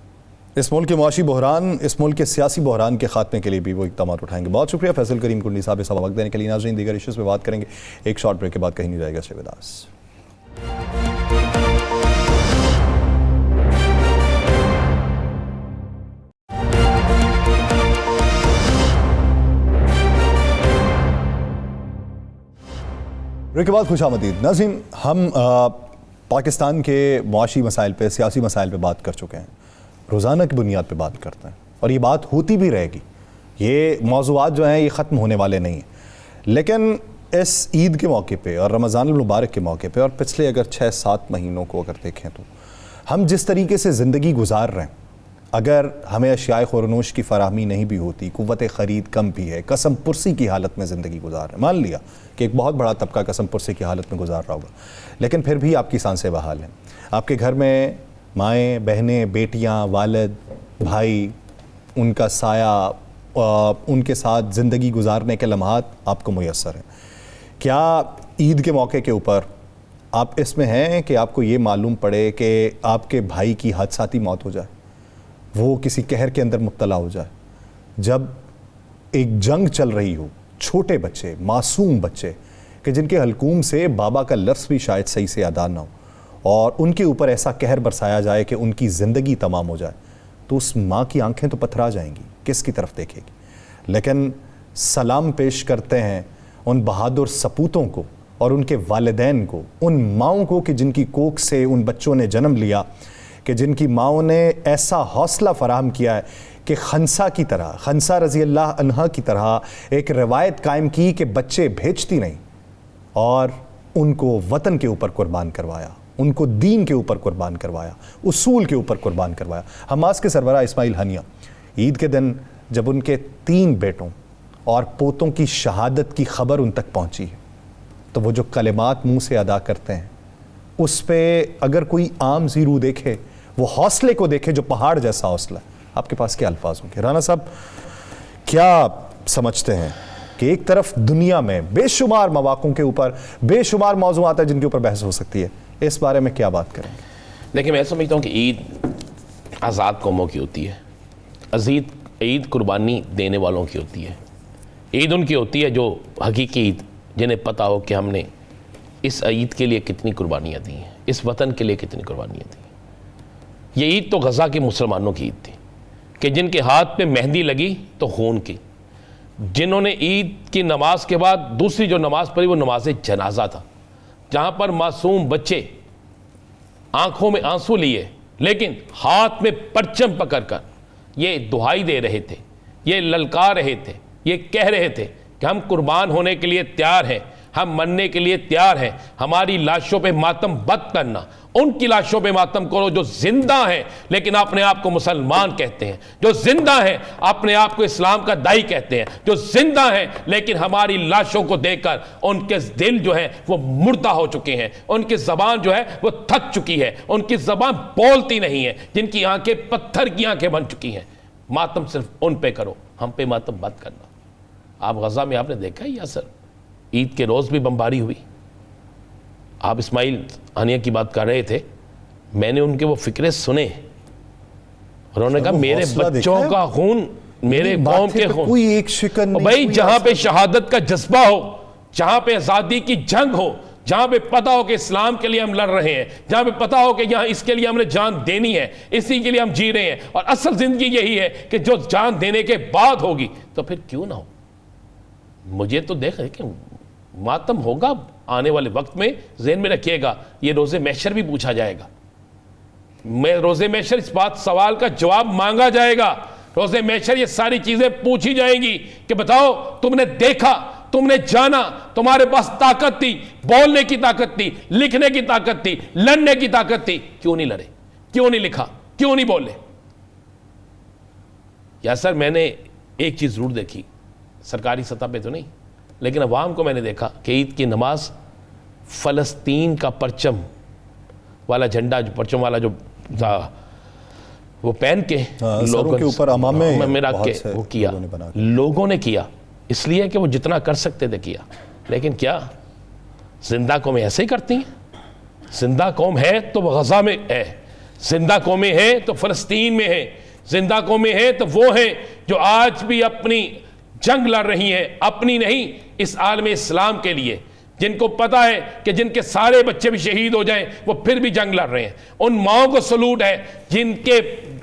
C: इस मुल्क के मुआशी बहरान, इस मुल्क के सियासी बहरान के खात्मे के लिए भी वो इक़दाम उठाएंगे। बहुत शुक्रिया फैसल करीम कुंडी साहब, इस वक्त देने के लिए। नाज़रीन, दीगर इश्यूज़ पे बात करेंगे एक शॉर्ट ब्रेक के बाद, कहीं नहीं जाएगा। शेविदास। ब्रेक के बाद खुशामदीद। नाज़रीन, हम पाकिस्तान के मुआशी मसाइल पे, सियासी मसाइल पे बात कर चुके हैं, रोज़ाना की बुनियाद पे बात करते हैं और ये बात होती भी रहेगी। ये मौज़ूआत जो हैं ये ख़त्म होने वाले नहीं हैं,
A: लेकिन इस ईद के मौके पे और रमज़ान मुबारक के मौके पे और पिछले अगर 6-7 महीनों को अगर देखें तो हम जिस तरीके से ज़िंदगी गुजार रहे हैं, अगर हमें अशियाए ख़ुरनोश की फराहमी नहीं भी होती, क़ुव्वत ख़रीद कम भी है, कसम पुरसी की हालत में ज़िंदगी गुजार रहे हैं, मान लिया कि एक बहुत बड़ा तबका कसम पुरसी की हालत में गुजार रहा होगा, लेकिन फिर भी आपकी सांसें बहाल हैं। आपके घर में माएँ, बहनें, बेटियाँ, वालिद, भाई, उनका साया, उनके साथ ज़िंदगी गुजारने के लम्हात आपको मुयस्सर हैं। क्या ईद के मौके के ऊपर आप इसमें हैं कि आपको ये मालूम पड़े कि आपके भाई की हादसाती मौत हो जाए, वो किसी कहर के अंदर मुब्तला हो जाए, जब एक जंग चल रही हो, छोटे बच्चे, मासूम बच्चे कि जिनके हलकूम से बाबा का लफ्ज़ भी शायद सही से अदा ना हो, और उनके ऊपर ऐसा कहर बरसाया जाए कि उनकी ज़िंदगी तमाम हो जाए, तो उस माँ की आंखें तो पथरा जाएंगी, किसकी तरफ देखेगी। लेकिन सलाम पेश करते हैं उन बहादुर सपूतों को और उनके वालिदैन को, उन माँओं को कि जिनकी कोख से उन बच्चों ने जन्म लिया, कि जिनकी माँओं ने ऐसा हौसला फराहम किया है कि खंसा की तरह, खंसा रज़ी अल्लाह अन्हा की तरह एक रवायत कायम की कि बच्चे भेजती नहीं और उनको वतन के ऊपर कुर्बान करवाया, उनको दीन के ऊपर कुर्बान करवाया, उसूल के ऊपर कुर्बान करवाया। हमास के सरबराह इस्माइल हनिया ईद के दिन जब उनके 3 बेटों और पोतों की शहादत की खबर उन तक पहुंची है, तो वो जो कलिमात मुंह से अदा करते हैं, उस पे अगर कोई आम ज़ीरू देखे, वो हौसले को देखे जो पहाड़ जैसा हौसला, आपके पास क्या अल्फाज होंगे? राना साहब, क्या समझते हैं कि एक तरफ दुनिया में बेशुमार मवाक़ों के ऊपर बेशुमार मौज़ूआत हैं जिनके ऊपर बहस हो सकती है, इस बारे में क्या बात करेंगे?
B: देखिए, मैं समझता हूँ कि ईद आज़ाद कौमों की होती है, ईद कुर्बानी देने वालों की होती है, ईद उनकी होती है जो हकीकी ईद, जिन्हें पता हो कि हमने इस ईद के लिए कितनी कुर्बानियाँ दी हैं, इस वतन के लिए कितनी कुर्बानियाँ दी। ये ईद तो गज़ा के मुसलमानों की ईद थी कि जिनके हाथ पे मेहंदी लगी तो खून की, जिन्होंने ईद की नमाज के बाद दूसरी जो नमाज़ पढ़ी वो नमाज जनाजा था, जहाँ पर मासूम बच्चे आंखों में आंसू लिए लेकिन हाथ में परचम पकड़कर ये दुहाई दे रहे थे, ये ललकार रहे थे, ये कह रहे थे कि हम कुर्बान होने के लिए तैयार हैं, हम मरने के लिए तैयार हैं, हमारी लाशों पे मातम मत करना। उनकी लाशों पे मातम करो जो जिंदा हैं लेकिन अपने आप को मुसलमान कहते हैं, जो जिंदा हैं अपने आप को इस्लाम का दाई कहते हैं, जो जिंदा हैं लेकिन हमारी लाशों को देखकर उनके दिल जो है वो मुर्दा हो चुके हैं, उनकी ज़बान जो है वो थक चुकी है, उनकी ज़बान बोलती नहीं है, जिनकी आंखें पत्थर की आंखें बन चुकी हैं। मातम सिर्फ उन पे करो, हम पे मातम मत करना। आप गज़ा में आपने देखा ही यासर, ईद के रोज़ भी बमबारी हुई। आप इस्माइल हनिया की बात कर रहे थे, मैंने उनके वो फिक्रे सुने, उन्होंने कहा मेरे बच्चों का खून मेरे कौम के खून,
A: कोई एक शिकन नहीं,
B: भाई जहां पे शहादत का जज्बा हो, जहां पे आज़ादी की जंग हो, जहां पे पता हो कि इस्लाम के लिए हम लड़ रहे हैं, जहां पे पता हो कि यहाँ इसके लिए हमने जान देनी है, इसी के लिए हम जी रहे हैं और असल जिंदगी यही है कि जो जान देने के बाद होगी, तो फिर क्यों ना हो। मुझे तो देख रहे कि मातम होगा आने वाले वक्त में, ज़हन में रखिएगा, ये रोज़े महशर भी पूछा जाएगा। मैं रोज़े महशर इस बात सवाल का जवाब मांगा जाएगा, रोज़े महशर ये सारी चीज़ें पूछी जाएंगी कि बताओ तुमने देखा, तुमने जाना, तुम्हारे पास ताकत थी, बोलने की ताकत थी, लिखने की ताकत थी, लड़ने की ताकत थी, क्यों नहीं लड़े, क्यों नहीं लिखा, क्यों नहीं बोले। या सर मैंने एक चीज़ ज़रूर देखी, सरकारी सतह पे तो नहीं लेकिन अवाम को मैंने देखा कि ईद की नमाज फ़लस्तीन का परचम वाला झंडा, जो परचम वाला जो वो पहन के लोगों
A: के ऊपर अमामे
B: में रख के वो किया, लोगों ने किया इसलिए कि वो जितना कर सकते थे किया। लेकिन क्या जिंदा कौमें ऐसे ही करती हैं? जिंदा कौम है तो वो गज़ा में है, जिंदा कौमें हैं तो फ़लस्तीन में है, जिंदा कौमें हैं तो वो हैं जो आज भी अपनी जंग लड़ रही हैं, अपनी नहीं इस आलम इस्लाम के लिए, जिनको पता है कि जिनके सारे बच्चे भी शहीद हो जाएं वो फिर भी जंग लड़ रहे हैं। उन माओं को सलूट है जिनके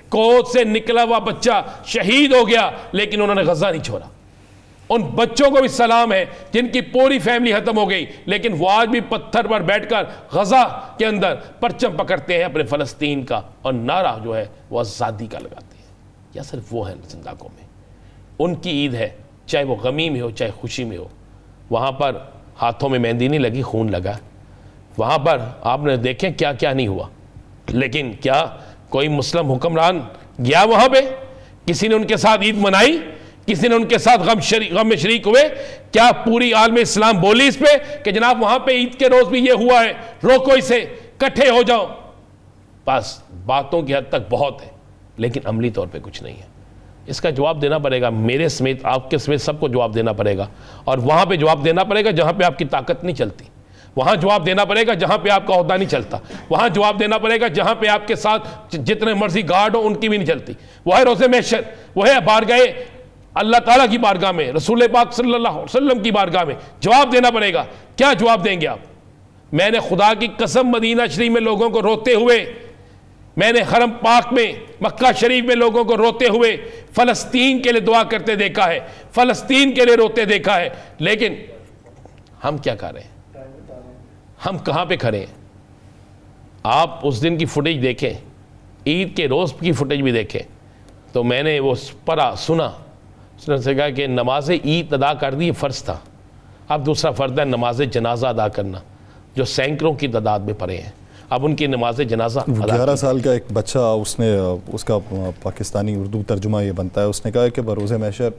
B: गोद से निकला हुआ बच्चा शहीद हो गया लेकिन उन्होंने गज़ा नहीं छोड़ा। उन बच्चों को भी सलाम है जिनकी पूरी फैमिली खत्म हो गई लेकिन वो आज भी पत्थर पर बैठकर गज़ा के अंदर परचम पकड़ते हैं अपने फ़लस्तीन का और नारा जो है वो आज़ादी का लगाते हैं। या सिर्फ वो है जिंदा कौमें, उनकी ईद है, चाहे वो गमी में हो चाहे खुशी में हो। वहाँ पर हाथों में मेहंदी नहीं लगी, खून लगा। वहाँ पर आपने देखें क्या क्या नहीं हुआ, लेकिन क्या कोई मुस्लिम हुक्मरान गया वहाँ पे? किसी ने उनके साथ ईद मनाई? किसी ने उनके साथ गम में शरीक हुए? क्या पूरी आलम इस्लाम बोली इस पे कि जनाब वहाँ पे ईद के रोज़ भी ये हुआ है, रोको इसे, इकट्ठे हो जाओ? बस बातों की हद तक बहुत है, लेकिन अमली तौर पे कुछ नहीं है। इसका जवाब देना पड़ेगा, मेरे समेत, आपके समेत सबको जवाब देना पड़ेगा। और वहाँ पे जवाब देना पड़ेगा जहाँ पे आपकी ताकत नहीं चलती, वहाँ जवाब देना पड़ेगा जहाँ पे आपका ओहदा नहीं चलता, वहाँ जवाब देना पड़ेगा जहाँ पे आपके साथ जितने मर्जी गार्ड हो उनकी भी नहीं चलती। वह है रोज़े महशर, वह है बारगाह अल्लाह ताला की बारगाह में, रसूल पाक सल्लल्लाहु अलैहि वसल्लम की बारगाह में जवाब देना पड़ेगा। क्या जवाब देंगे आप? मैंने खुदा की कसम मदीना शरीफ में लोगों को रोते हुए, मैंने हरम पाक में मक्का शरीफ में लोगों को रोते हुए फ़लस्तीन के लिए दुआ करते देखा है, फ़लस्तीन के लिए रोते देखा है, लेकिन हम क्या कर रहे हैं? हम कहाँ पे खड़े हैं? आप उस दिन की फुटेज देखें, ईद के रोज़ की फुटेज भी देखें, तो मैंने वो पढ़ा, सुना, उसने से कहा कि नमाज ईद अदा कर दी, फ़र्ज़ था। अब दूसरा फ़र्ज़ है नमाज जनाजा अदा करना, जो सैकड़ों की तादाद में पढ़े हैं। अब उनकी नमाज जनाजा
A: 11 साल का एक बच्चा, उसने उसका पाकिस्तानी उर्दू तर्जुमा ये बनता है, उसने कहा कि बरोज़े महशर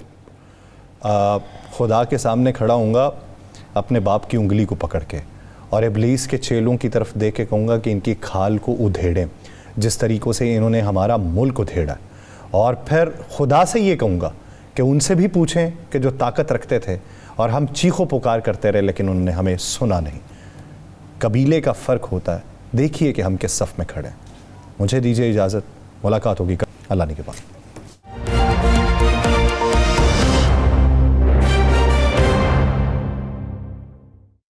A: खुदा के सामने खड़ा हूँगा अपने बाप की उंगली को पकड़ के, और इब्लीस के चेलों की तरफ देख के कहूँगा कि इनकी खाल को उधेड़ें जिस तरीक़ों से इन्होंने हमारा मुल्क उधेड़ा। और फिर खुदा से ये कहूँगा कि उनसे भी पूछें कि जो ताकत रखते थे और हम चीखो पुकार करते रहे लेकिन उन्होंने हमें सुना नहीं। कबीले का फ़र्क होता है, देखिए कि हम किस सफ़ में खड़े हैं। मुझे दीजिए इजाज़त, मुलाकात होगी अल्लाह ने के पास।